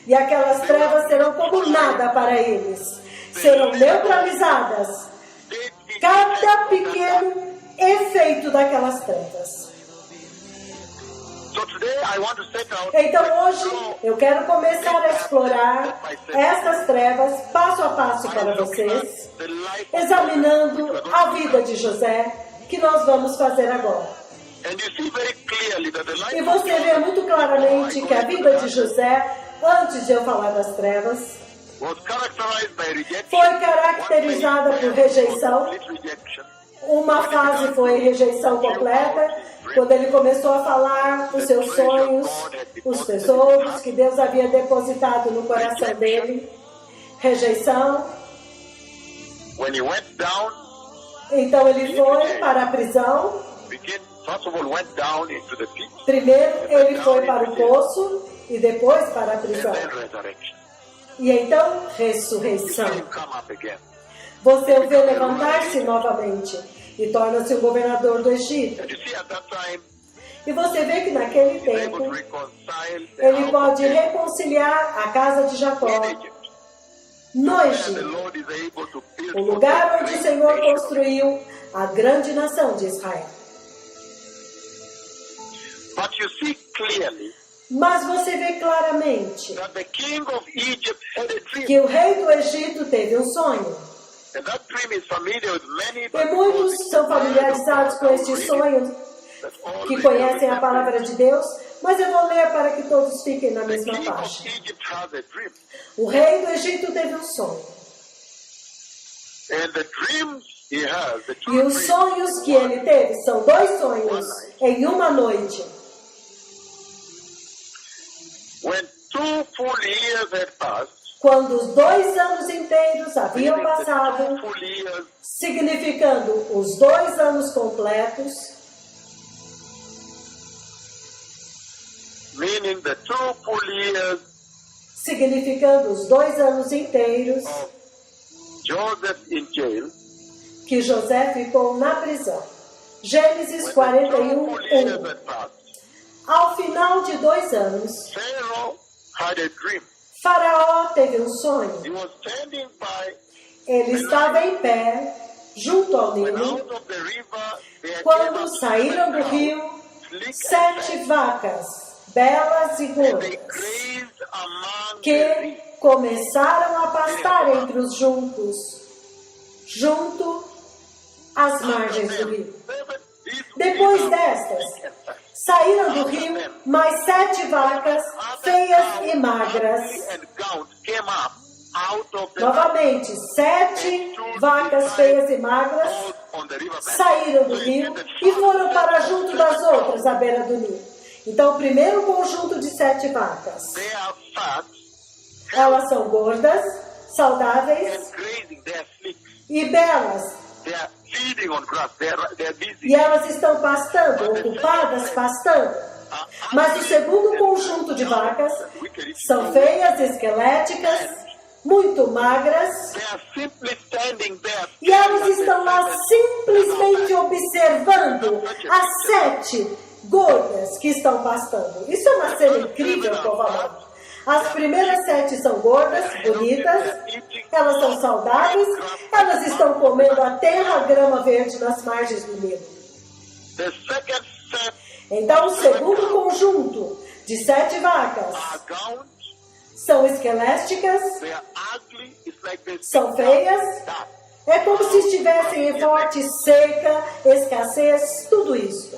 E aquelas trevas serão como nada para eles. Serão neutralizadas. Cada pequeno efeito daquelas trevas. Então hoje eu quero começar a explorar essas trevas passo a passo para vocês, examinando a vida de José, que nós vamos fazer agora. E você vê muito claramente que a vida de José, antes de eu falar das trevas, foi caracterizada por rejeição. Uma fase foi rejeição completa, quando ele começou a falar os seus sonhos, os tesouros que Deus havia depositado no coração dele. Rejeição. Então ele foi para a prisão. Primeiro ele foi para o poço e depois para a prisão. E então, ressurreição. Você o vê levantar-se novamente e torna-se o governador do Egito. E você vê que naquele tempo ele pode reconciliar a casa de Jacó no Egito, o lugar onde o Senhor construiu a grande nação de Israel. Mas você vê claramente que o rei do Egito teve um sonho. E muitos são familiarizados com este sonho, que conhecem a palavra de Deus, mas eu vou ler para que todos fiquem na mesma faixa. O rei do Egito teve um sonho. E os sonhos que ele teve são 2 sonhos em uma noite. Quando os 2 anos inteiros haviam passado, significando os 2 anos completos, significando os 2 anos inteiros que José ficou na prisão. Gênesis 41:1. Ao final de 2 anos, Faraó teve um sonho. Ele estava em pé, junto ao Nilo, quando saíram do rio 7 vacas, belas e gordas, que começaram a pastar entre os juncos, junto às margens do rio. Depois destas, saíram do rio mais 7 vacas feias e magras. Novamente, 7 vacas feias e magras saíram do rio e foram para junto das outras à beira do Nilo. Então, o primeiro conjunto de 7 vacas, elas são gordas, saudáveis e belas. E elas estão pastando, ocupadas pastando. Mas o segundo conjunto de vacas são feias, esqueléticas, muito magras. E elas estão lá simplesmente observando as 7 gordas que estão pastando. Isso é uma cena incrível, povo amado. As primeiras 7 são gordas, bonitas, elas são saudáveis, elas estão comendo a terra, a grama verde nas margens do Nilo. Então, o segundo conjunto de 7 vacas são esquelésticas, são feias, é como se estivessem em forte seca, escassez, tudo isso.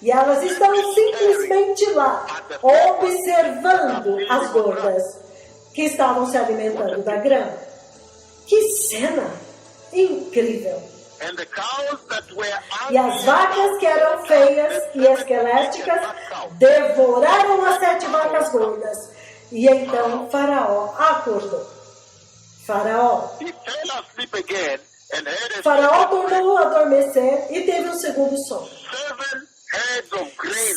E elas estão simplesmente lá, observando as gordas que estavam se alimentando da grama. Que cena incrível! E as vacas que eram feias e esqueléticas devoraram as 7 vacas gordas. E então Faraó acordou. Faraó tornou a adormecer e teve um segundo sonho.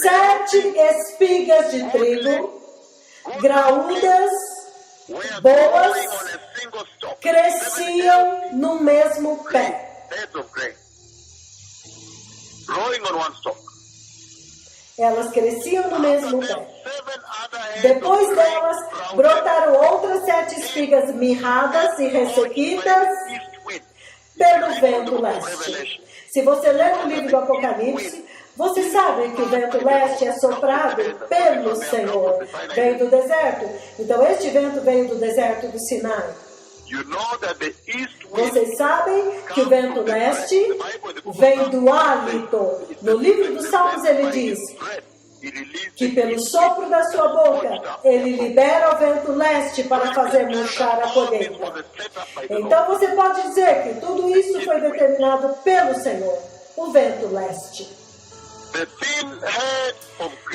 7 espigas de trigo, graúdas, boas, cresciam no mesmo pé. Elas cresciam no mesmo pé. Depois delas, brotaram outras 7 espigas mirradas e ressequidas pelo vento leste. Se você ler o livro do Apocalipse, você sabe que o vento leste é soprado pelo Senhor. Veio do deserto. Então, este vento veio do deserto do Sinai. Vocês sabem que o vento leste vem do hálito. No livro dos Salmos ele diz: que pelo sopro da sua boca ele libera o vento leste para fazer murchar a colheita. Então você pode dizer que tudo isso foi determinado pelo Senhor, o vento leste.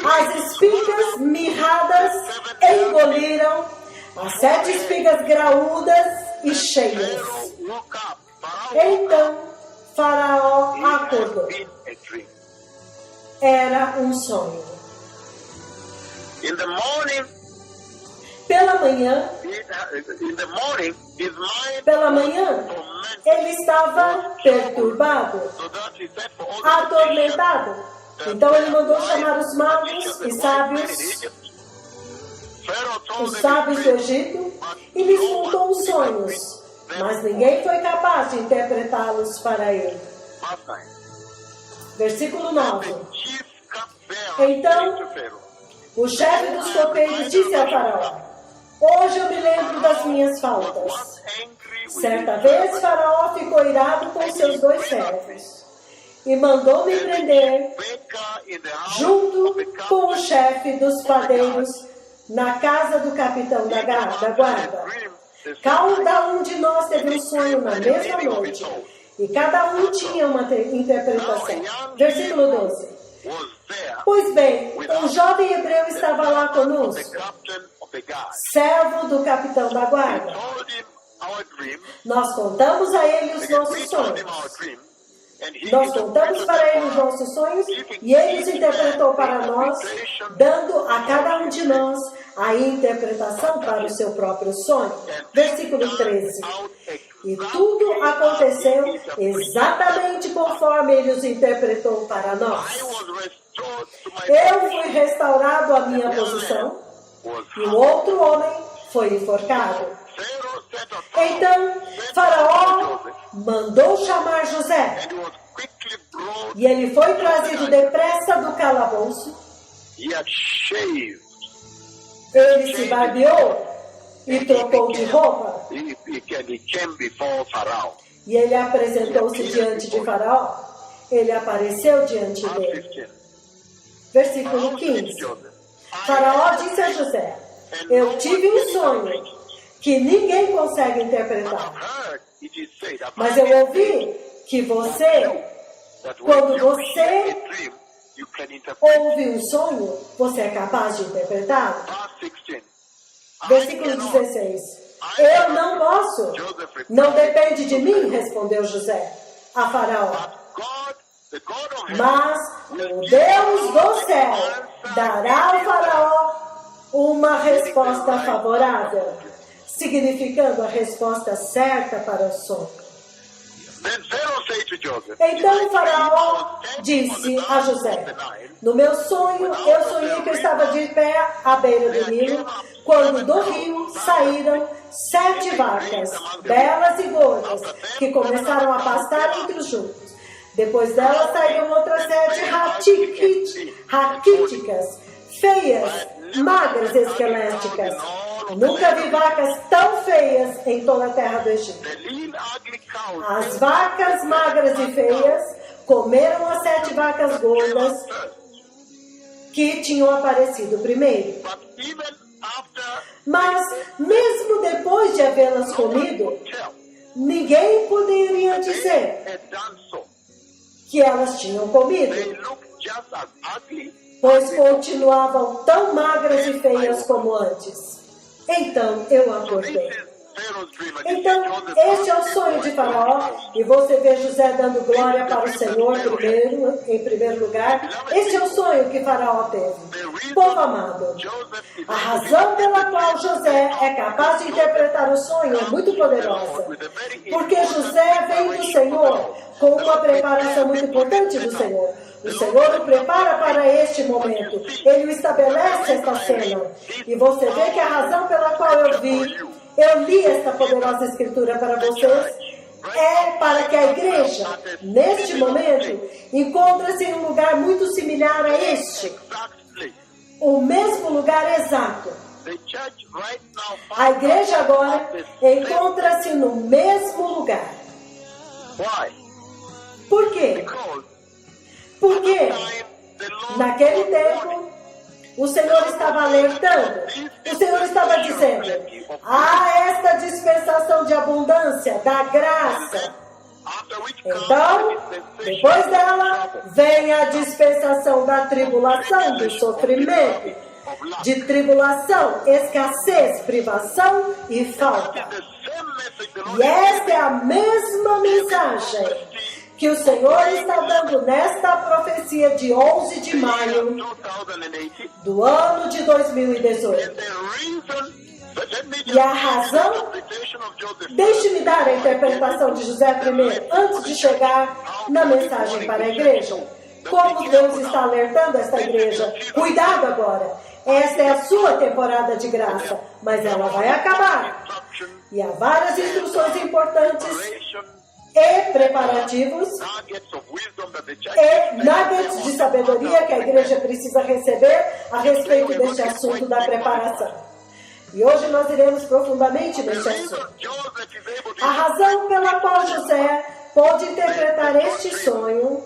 As espigas mirradas engoliram as 7 espigas graúdas e cheias. Então Faraó acordou. Era um sonho. Pela manhã, ele estava perturbado, atormentado. Então ele mandou chamar os magos e sábios, os sábios do Egito, e lhes contou os sonhos, mas ninguém foi capaz de interpretá-los para ele. Versículo 9. Então, o chefe dos copeiros disse a Faraó: hoje eu me lembro das minhas faltas. Certa vez Faraó ficou irado com seus 2 servos e mandou me prender junto com o chefe dos padeiros na casa do capitão da guarda. Cada um de nós teve um sonho na mesma noite e cada um tinha uma interpretação. Versículo 12. Pois bem, um jovem hebreu estava lá conosco, servo do capitão da guarda. Nós contamos a ele os nossos sonhos. Nós contamos para ele os nossos sonhos e ele os interpretou para nós, dando a cada um de nós a interpretação para o seu próprio sonho. Versículo 13. E tudo aconteceu exatamente conforme ele os interpretou para nós. Eu fui restaurado à minha posição e o outro homem foi enforcado. Então Faraó mandou chamar José e ele foi trazido depressa do calabouço. Ele se barbeou e trocou de roupa. E ele apresentou-se diante de Faraó. Ele apareceu diante dele. Versículo 15. Faraó disse a José: eu tive um sonho que ninguém consegue interpretar. Mas eu ouvi que você, quando você ouve um sonho, você é capaz de interpretá-lo. Versículo 16. Eu não posso. Não depende de mim, respondeu José a Faraó. Mas o Deus do céu dará ao Faraó uma resposta favorável, significando a resposta certa para o sonho. Então Faraó disse a José: no meu sonho, eu sonhei que eu estava de pé à beira do Nilo, quando do rio saíram 7 vacas, belas e gordas, que começaram a pastar entre os juncos. Depois delas saíram outras 7 raquíticas, feias, magras e esqueléticas. Nunca vi vacas tão feias em toda a terra do Egito. As vacas magras e feias comeram as 7 vacas gordas que tinham aparecido primeiro. Mas, mesmo depois de havê-las comido, ninguém poderia dizer que elas tinham comido, pois continuavam tão magras e feias como antes. Então eu acordei. Então, este é o sonho de Faraó, e você vê José dando glória para o Senhor em primeiro lugar. Este é o sonho que Faraó teve. Povo amado, a razão pela qual José é capaz de interpretar o sonho é muito poderosa, porque José vem do Senhor com uma preparação muito importante do Senhor. O Senhor o prepara para este momento. Ele o estabelece esta cena. E você vê que a razão pela qual eu li esta poderosa escritura para vocês, é para que a igreja, neste momento, encontre-se em um lugar muito similar a este. O mesmo lugar exato. A igreja agora encontra-se no mesmo lugar. Por quê? Porque naquele tempo O Senhor estava alertando. O Senhor estava dizendo: há esta dispensação de abundância, da graça. Então, depois dela, vem a dispensação da tribulação, do sofrimento, de tribulação, escassez, privação e falta. E esta é a mesma mensagem que o Senhor está dando nesta profecia de 11 de maio do ano de 2018. E a razão, deixe-me dar a interpretação de José primeiro, antes de chegar na mensagem para a igreja. Como Deus está alertando esta igreja: cuidado agora, esta é a sua temporada de graça, mas ela vai acabar. E há várias instruções importantes e preparativos e nuggets de sabedoria que a igreja precisa receber a respeito deste assunto da preparação. E hoje nós iremos profundamente neste assunto. A razão pela qual José pôde interpretar este sonho,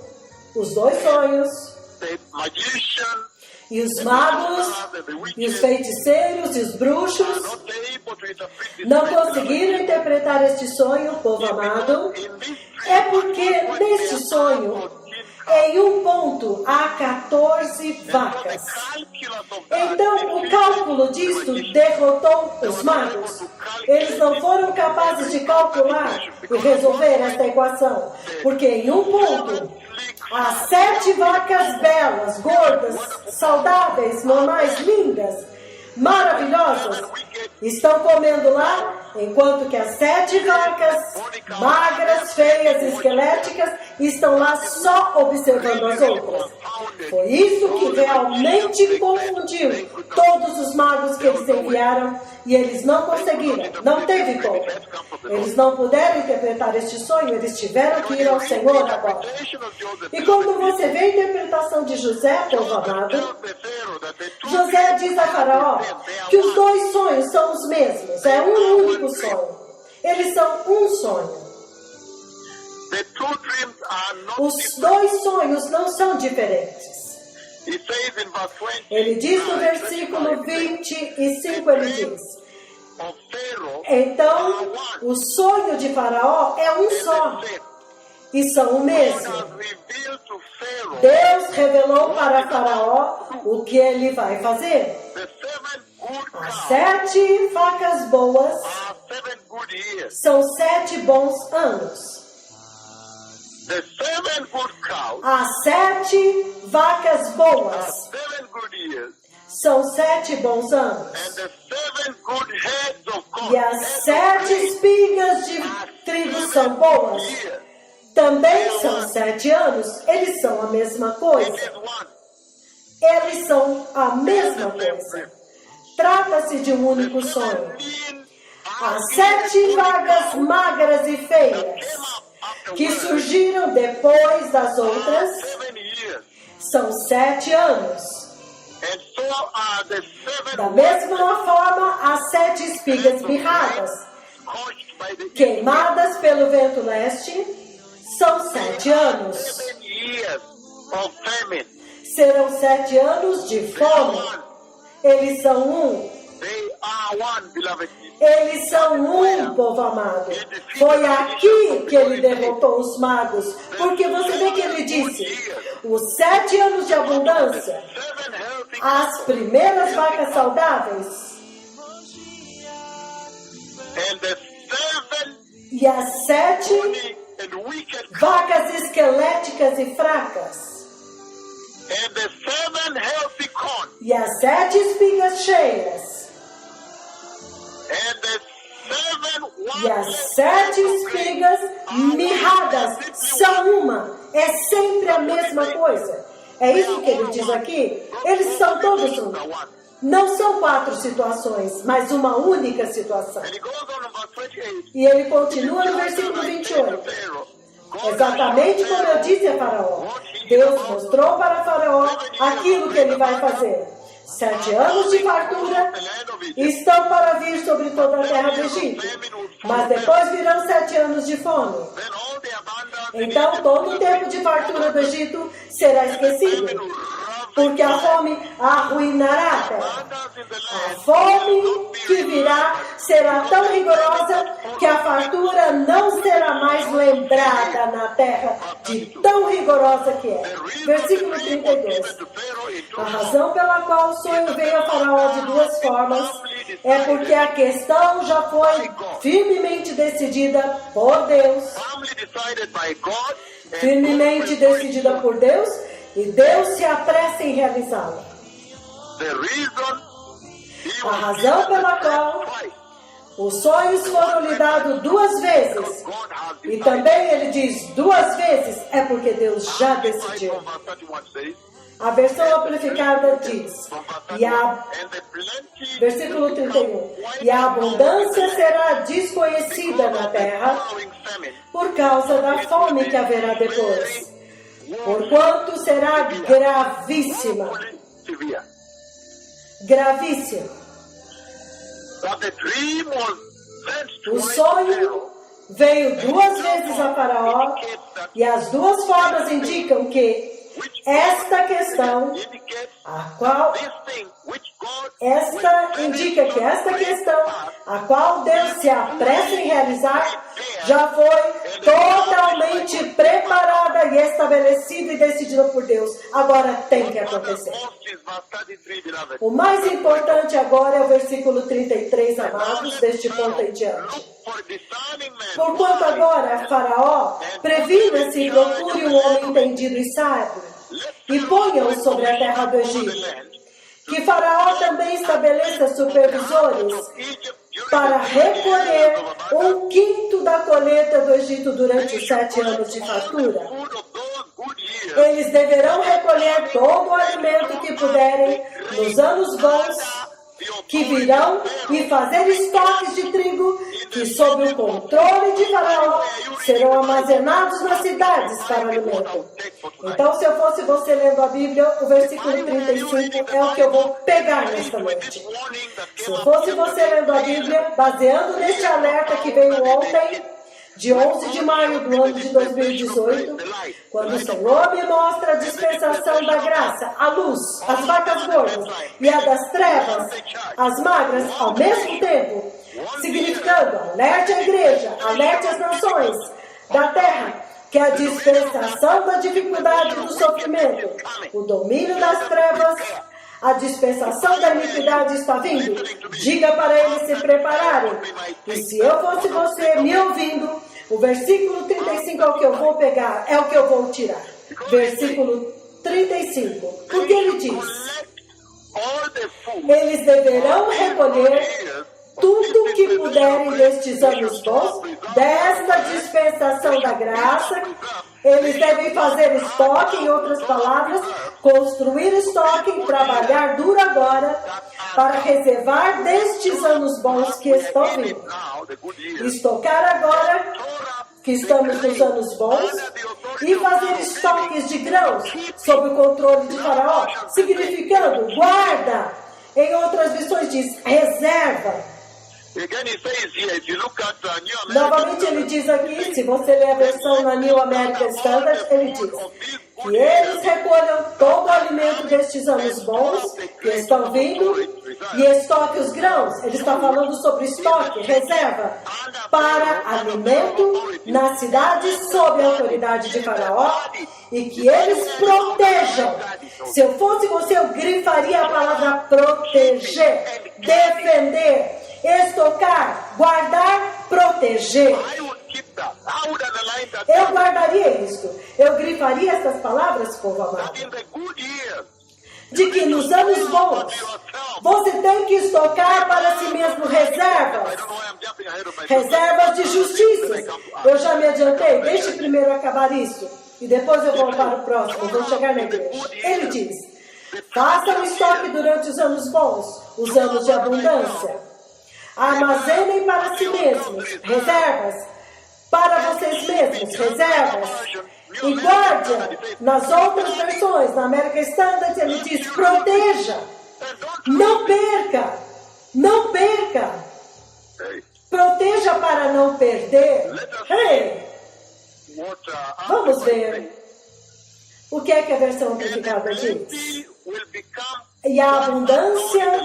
os dois sonhos, e os magos, e os feiticeiros, e os bruxos, não conseguiram interpretar este sonho, povo amado, é porque neste sonho, em um ponto, há 14 vacas. Então, o cálculo disto derrotou os magos. Eles não foram capazes de calcular e resolver esta equação, porque em um ponto, há 7 vacas belas, gordas, saudáveis, normais, lindas, maravilhosas, estão comendo lá, enquanto que as 7 vacas, magras, feias, esqueléticas, estão lá só observando as outras. Foi isso que realmente confundiu todos os magos que eles enviaram, e eles não conseguiram, não teve como. Eles não puderam interpretar este sonho, eles tiveram que ir ao Senhor agora. E quando você vê a interpretação de José, povo amado, José diz a Faraó que os dois sonhos são os mesmos, é um único sonho. Eles são um sonho. Os dois sonhos não são diferentes. Ele diz no versículo 25, ele diz: então, o sonho de Faraó é um só, e são o mesmo. Deus revelou para Faraó o que ele vai fazer. As 7 vacas boas são 7 bons anos. As 7 vacas boas são 7 bons anos. E as 7 espigas de trigo são boas. Também são 7 anos. Eles são a mesma coisa. Eles são a mesma coisa. Trata-se de um único sonho. As 7 vagas magras e feias que surgiram depois das outras são 7 anos. Da mesma forma, as 7 espigas mirradas, queimadas pelo vento leste, são 7 anos. Serão 7 anos de fome. Eles são um. Eles são um, povo amado. Foi aqui que ele derrotou os magos. Porque você vê que ele disse: os 7 anos de abundância, as primeiras vacas saudáveis e as 7 vacas esqueléticas e fracas. E as 7 espigas cheias. E as 7 espigas mirradas são uma. É sempre a mesma coisa. É isso que ele diz aqui. Eles são todos um. Não são 4 situações, mas uma única situação. E ele continua no versículo 28. Exatamente como eu disse a Faraó. Deus mostrou para Faraó aquilo que ele vai fazer. 7 anos de fartura estão para vir sobre toda a terra do Egito. Mas depois virão 7 anos de fome. Então todo o tempo de fartura do Egito será esquecido. porque a fome arruinará a terra. A fome que virá será tão rigorosa que a fartura não será mais lembrada na terra, de tão rigorosa que é. Versículo 32. A razão pela qual o sonho veio a Faraó de duas formas é porque a questão já foi firmemente decidida por Deus. Firmemente decidida por Deus, e Deus se apressa em realizá-la. A razão pela qual os sonhos foram lhe dados duas vezes, e também ele diz duas vezes, é porque Deus já decidiu. A versão amplificada diz, versículo 31, e a abundância será desconhecida na terra por causa da fome que haverá depois, porquanto será gravíssima. Gravíssima. O sonho veio duas vezes a Faraó, e as duas formas indicam que esta questão, a qual Deus se apressa em realizar, já foi totalmente preparada e estabelecida e decidida por Deus. Agora tem que acontecer. O mais importante agora é o versículo 33, amados, deste ponto em diante. Porquanto agora, Faraó, previna-se e procure um homem entendido e sábio, e ponha-o sobre a terra do Egito. Que Faraó também estabeleça supervisores para recolher 1/5 da colheita do Egito durante os 7 anos de fartura. Eles deverão recolher todo o alimento que puderem nos anos bons que virão e fazer estoques de trigo que, sob o controle de Faraó, serão armazenados nas cidades para alimento. Então, se eu fosse você lendo a Bíblia, o versículo 35 é o que eu vou pegar nesta noite. Se eu fosse você lendo a Bíblia, baseando neste alerta que veio ontem, de 11 de maio do ano de 2018, quando o Senhor me mostra a dispensação da graça, a luz, as vacas gordas e a das trevas, as magras, ao mesmo tempo, significando, alerte a igreja, alerte as nações da terra, que a dispensação da dificuldade e do sofrimento, o domínio das trevas, a dispensação da iniquidade está vindo. Diga para eles se prepararem. E se eu fosse você me ouvindo, o versículo 35 é o que eu vou pegar, é o que eu vou tirar. Versículo 35. Porque ele diz: eles deverão recolher tudo que puderem destes anos bons, desta dispensação da graça. Eles devem fazer estoque, em outras palavras, construir estoque e trabalhar duro agora para reservar destes anos bons que estão vindo. Estocar agora, que estamos nos anos bons, e fazer estoques de grãos sob o controle de Faraó, significando guarda. Em outras versões diz reserva. Novamente ele diz aqui, se você ler a versão na New American Standard, ele diz que eles recolham todo o alimento destes anos bons que estão vindo e estoque os grãos. Ele está falando sobre estoque, reserva, para alimento na cidade sob a autoridade de Faraó, e que eles protejam. Se eu fosse você, eu grifaria a palavra proteger, defender, estocar, guardar, proteger. Eu guardaria isso. Eu grifaria essas palavras, povo amado. De que nos anos bons, você tem que estocar para si mesmo reservas. Reservas de justiça. Eu já me adiantei, deixe primeiro acabar isso. E depois eu vou para o próximo, eu vou chegar na igreja. Ele diz: façam estoque durante os anos bons, os anos de abundância. Armazenem para si mesmos reservas, para vocês mesmos reservas, e guarde. Nas outras versões, na American Standard, ele diz: proteja, não perca, não perca, proteja para não perder. Vamos ver o que é que a versão amplificada diz. e a abundância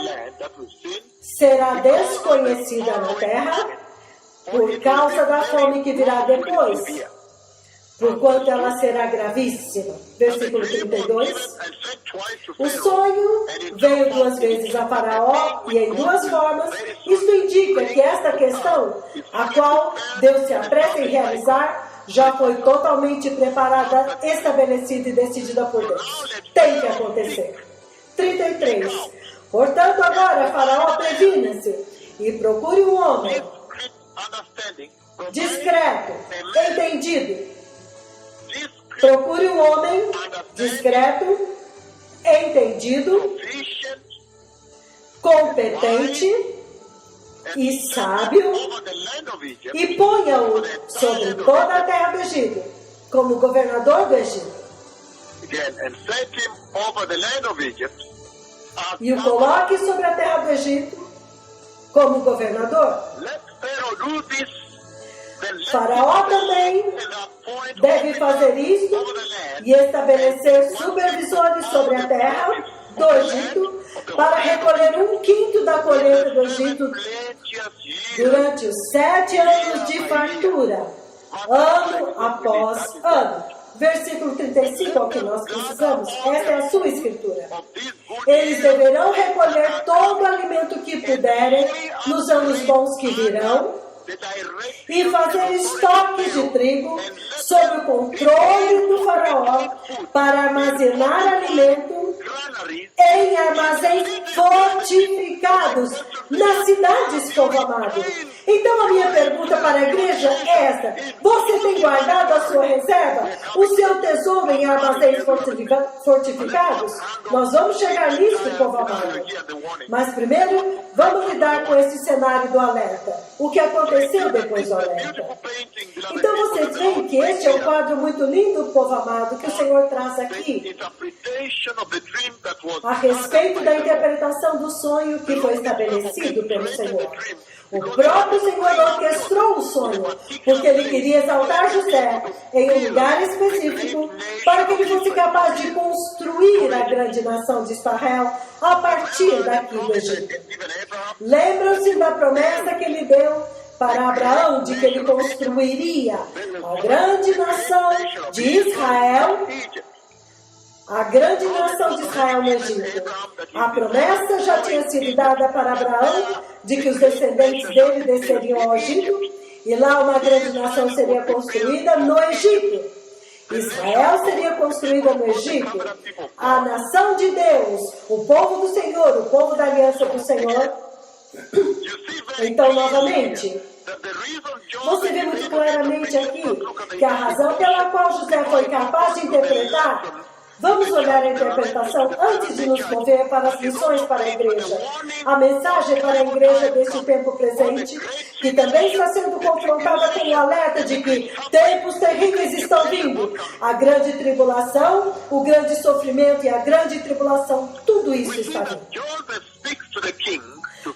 será desconhecida na terra por causa da fome que virá depois, porquanto ela será gravíssima. Versículo 32. O sonho veio 2 vezes a Faraó e em 2 formas. Isto indica que esta questão, a qual Deus se apressa em realizar, já foi totalmente preparada, estabelecida e decidida por Deus. Tem que acontecer. 33. Portanto, agora, Faraó, previna-se e procure um homem discreto, entendido. Procure um homem discreto, entendido, competente e sábio, e ponha-o sobre toda a terra do Egito, como governador do Egito. E o coloque sobre a terra do Egito como governador. Faraó também deve fazer isso e estabelecer supervisores sobre a terra do Egito para recolher 1/5 da colheita do Egito durante os 7 anos de fartura, ano após ano. Versículo 35 é o que nós precisamos. Esta é a sua escritura. Eles deverão recolher todo o alimento que puderem nos anos bons que virão e fazer estoques de trigo sob o controle do Faraó para armazenar alimento em armazéns fortificados nas cidades, povo amado. Então a minha pergunta para a igreja é esta: você tem guardado a sua reserva, o seu tesouro em armazéns fortificados? Nós vamos chegar nisso, povo amado. Mas primeiro, vamos lidar com esse cenário do alerta. O que aconteceu depois do alerta? Então vocês veem que este é um quadro muito lindo, povo amado, que o Senhor traz aqui a respeito da interpretação do sonho que foi estabelecido pelo Senhor. O próprio Senhor orquestrou o sonho, porque Ele queria exaltar José em um lugar específico, para que ele fosse capaz de construir a grande nação de Israel a partir daqui do Egito. Lembram-se da promessa que Ele deu para Abraão de que ele construiria a grande nação de Israel, a grande nação de Israel no Egito. A promessa já tinha sido dada para Abraão de que os descendentes dele desceriam ao Egito e lá uma grande nação seria construída no Egito. Israel seria construída no Egito. A nação de Deus, o povo do Senhor, o povo da aliança do Senhor. Então, novamente, você vê muito claramente aqui que a razão pela qual José foi capaz de interpretar. Vamos olhar a interpretação antes de nos mover para as lições para a igreja. A mensagem para a igreja deste tempo presente, que também está sendo confrontada com o alerta de que tempos terríveis estão vindo. A grande tribulação, o grande sofrimento e a grande tribulação, tudo isso está vindo.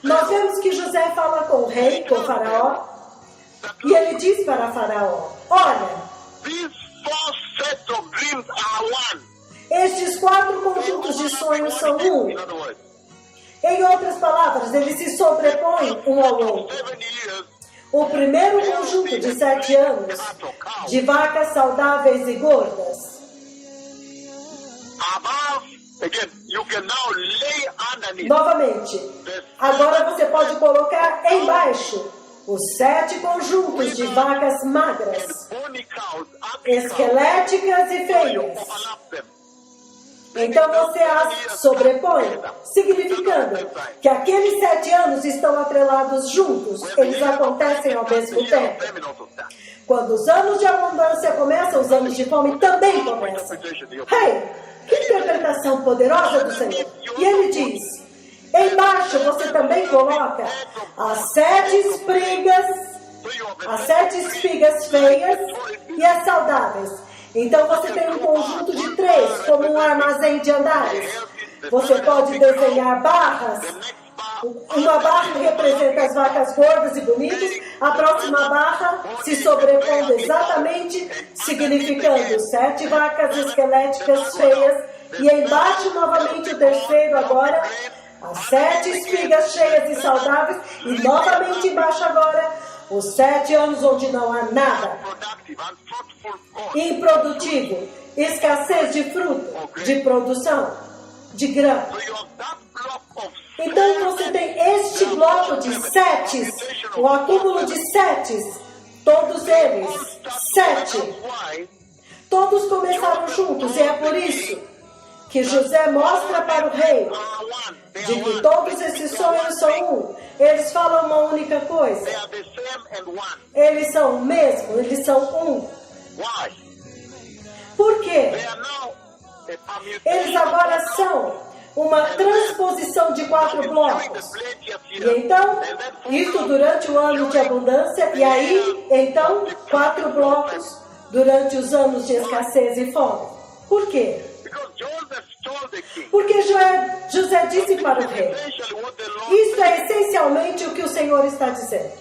Nós vemos que José fala com o rei, com o Faraó, e ele diz para Faraó: olha, estes 4 conjuntos de sonhos são um. Em outras palavras, eles se sobrepõem um ao outro. O primeiro conjunto de 7 anos, de vacas saudáveis e gordas. Novamente, agora você pode colocar embaixo os 7 conjuntos de vacas magras, esqueléticas e feias. Então você as sobrepõe, significando que aqueles 7 anos estão atrelados juntos, eles acontecem ao mesmo tempo. Quando os anos de abundância começam, os anos de fome também começam. Que interpretação poderosa do Senhor! E ele diz: embaixo você também coloca as 7 espigas feias e as saudáveis. Então você tem um conjunto de 3, como um armazém de andares. Você pode desenhar barras. Uma barra representa as vacas gordas e bonitas, a próxima barra se sobrepondo exatamente, significando 7 vacas esqueléticas feias E embaixo novamente o terceiro agora, as 7 espigas cheias e saudáveis, e novamente embaixo agora, os 7 anos onde não há nada, improdutivo, escassez de fruto, de produção, de grão. Então você tem este bloco de 7, o acúmulo de 7, todos eles, 7, todos começaram juntos, e é por isso que José mostra para o rei de que todos esses sonhos são um. Eles falam uma única coisa. Eles são o mesmo, eles são um. Por quê? Eles agora são uma transposição de 4 blocos. E então, isso durante o ano de abundância, e aí, então, 4 blocos durante os anos de escassez e fome. Por quê? Porque José disse para o rei, isso é essencialmente o que o Senhor está dizendo.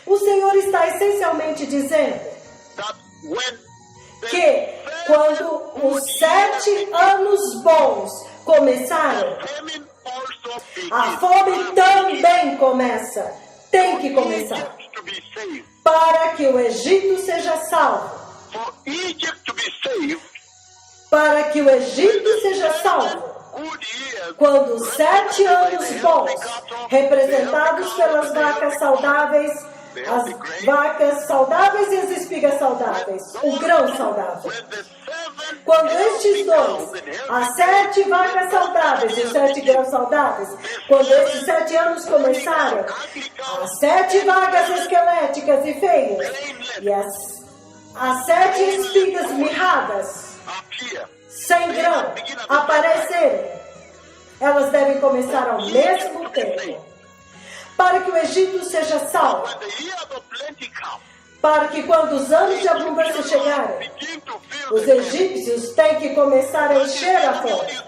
O Senhor está essencialmente dizendo que quando os 7 anos bons começaram, a fome também começa, tem que começar, para que o Egito seja salvo. Para que o Egito seja salvo, quando os 7 anos bons, representados pelas vacas saudáveis, as vacas saudáveis e as espigas saudáveis, o grão saudável. Quando estes dois, as 7 vacas saudáveis e os 7 grãos saudáveis, quando estes 7 anos começaram, as 7 vacas esqueléticas e feias e as 7 espigas mirradas, sem grão, aparecerem, elas devem começar ao mesmo tempo, para que o Egito seja salvo, para que quando os anos de abundância chegarem, os egípcios têm que começar a encher a fome.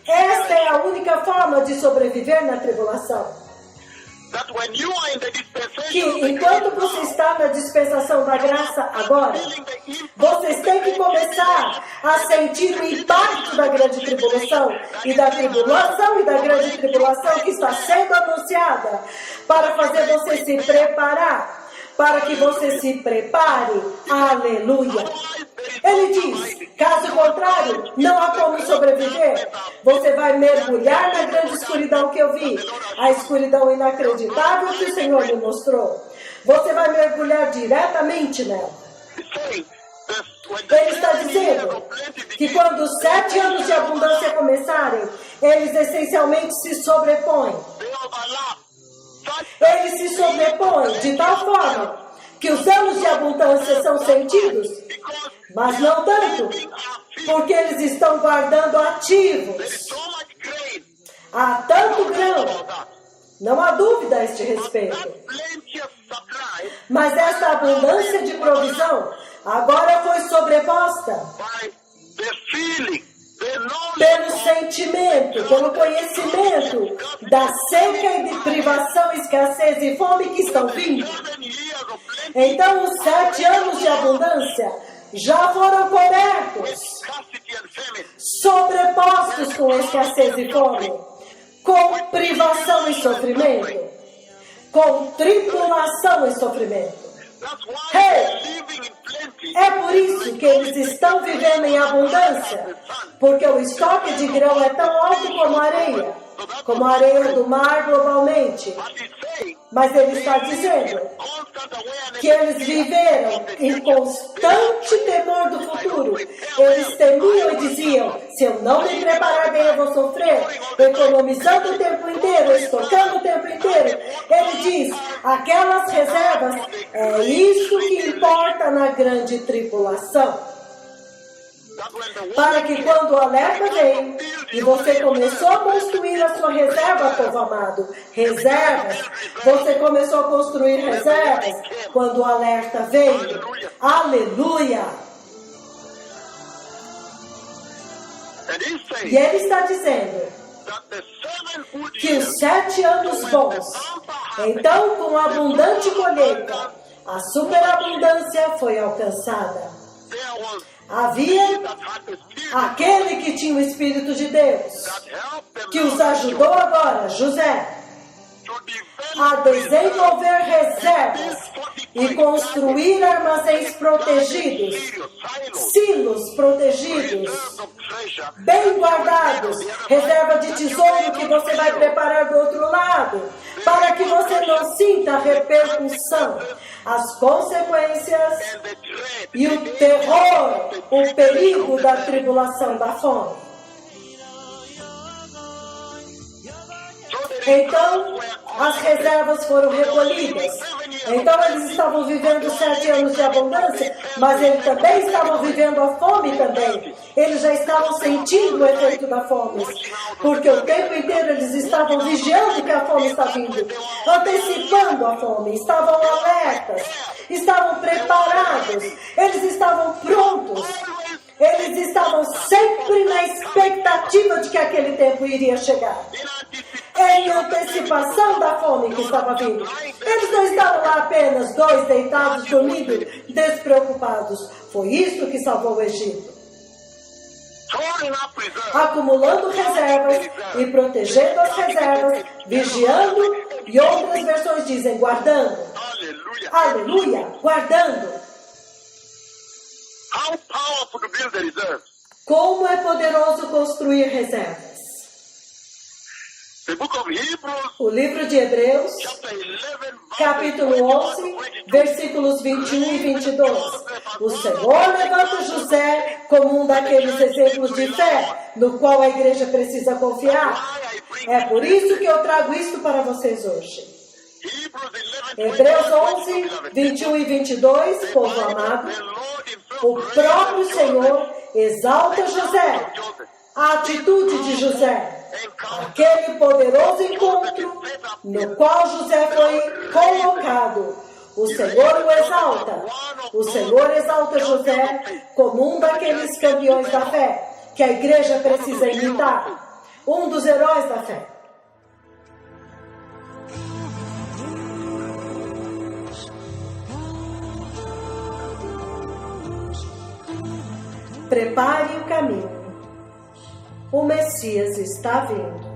Esta é a única forma de sobreviver na tribulação. Que enquanto você está na dispensação da graça agora, vocês têm que começar a sentir o impacto da grande tribulação e da grande tribulação que está sendo anunciada, para fazer você se preparar, para que você se prepare. Aleluia! Ele diz, caso contrário, não há como sobreviver. Você vai mergulhar na grande escuridão que eu vi, a escuridão inacreditável que o Senhor me mostrou. Você vai mergulhar diretamente nela. Ele está dizendo que quando os 7 anos de abundância começarem, eles essencialmente se sobrepõem. Eles se sobrepõem de tal forma que os anos de abundância são sentidos, mas não tanto, porque eles estão guardando ativos. Há tanto grão, não há dúvida a este respeito. Mas esta abundância de provisão agora foi sobreposta pelo sentimento, pelo conhecimento da seca e de privação, escassez e fome que estão vindo. Então os 7 anos de abundância já foram cobertos, sobrepostos com escassez e fome, com privação e sofrimento, com tribulação e sofrimento. É por isso que eles estão vivendo em abundância, porque o estoque de grão é tão alto como a areia do mar globalmente. Mas ele está dizendo que eles viveram em constante temor do futuro. Eles temiam e diziam, se eu não me preparar bem eu vou sofrer, economizando o tempo inteiro, estocando o tempo inteiro. Ele diz, aquelas reservas, é isso que importa na grande tribulação. Para que quando o alerta veio e você começou a construir a sua reserva, povo amado, reservas, você começou a construir reservas quando o alerta veio. Aleluia! E ele está dizendo que os 7 anos bons, então com abundante colheita, a superabundância foi alcançada. Havia aquele que tinha o Espírito de Deus, que os ajudou agora, José, a desenvolver reservas e construir armazéns protegidos, silos protegidos, bem guardados, reserva de tesouro que você vai preparar do outro lado, para que você não sinta a repercussão, as consequências e o terror, o perigo da tribulação, da fome. Então, as reservas foram recolhidas. Então, eles estavam vivendo 7 anos de abundância, mas eles também estavam vivendo a fome também. Eles já estavam sentindo o efeito da fome, porque o tempo inteiro eles estavam vigiando que a fome está vindo, antecipando a fome, estavam alertas, estavam preparados, eles estavam prontos. Eles estavam sempre na expectativa de que aquele tempo iria chegar. Em antecipação da fome que estava vindo. Eles não estavam lá apenas 2 deitados, dormindo, despreocupados. Foi isso que salvou o Egito. Acumulando reservas e protegendo as reservas, vigiando, e outras versões dizem guardando. Aleluia, guardando. Como é poderoso construir reservas. O livro de Hebreus, capítulo 11, versículos 21 e 22. O Senhor levanta José como um daqueles exemplos de fé, no qual a igreja precisa confiar. É por isso que eu trago isto para vocês hoje. Hebreus 11, 21 e 22, povo amado. O próprio Senhor exalta José, a atitude de José, aquele poderoso encontro no qual José foi colocado. O Senhor o exalta. O Senhor exalta José como um daqueles campeões da fé que a igreja precisa imitar. Um dos heróis da fé. Prepare o caminho. O Messias está vindo.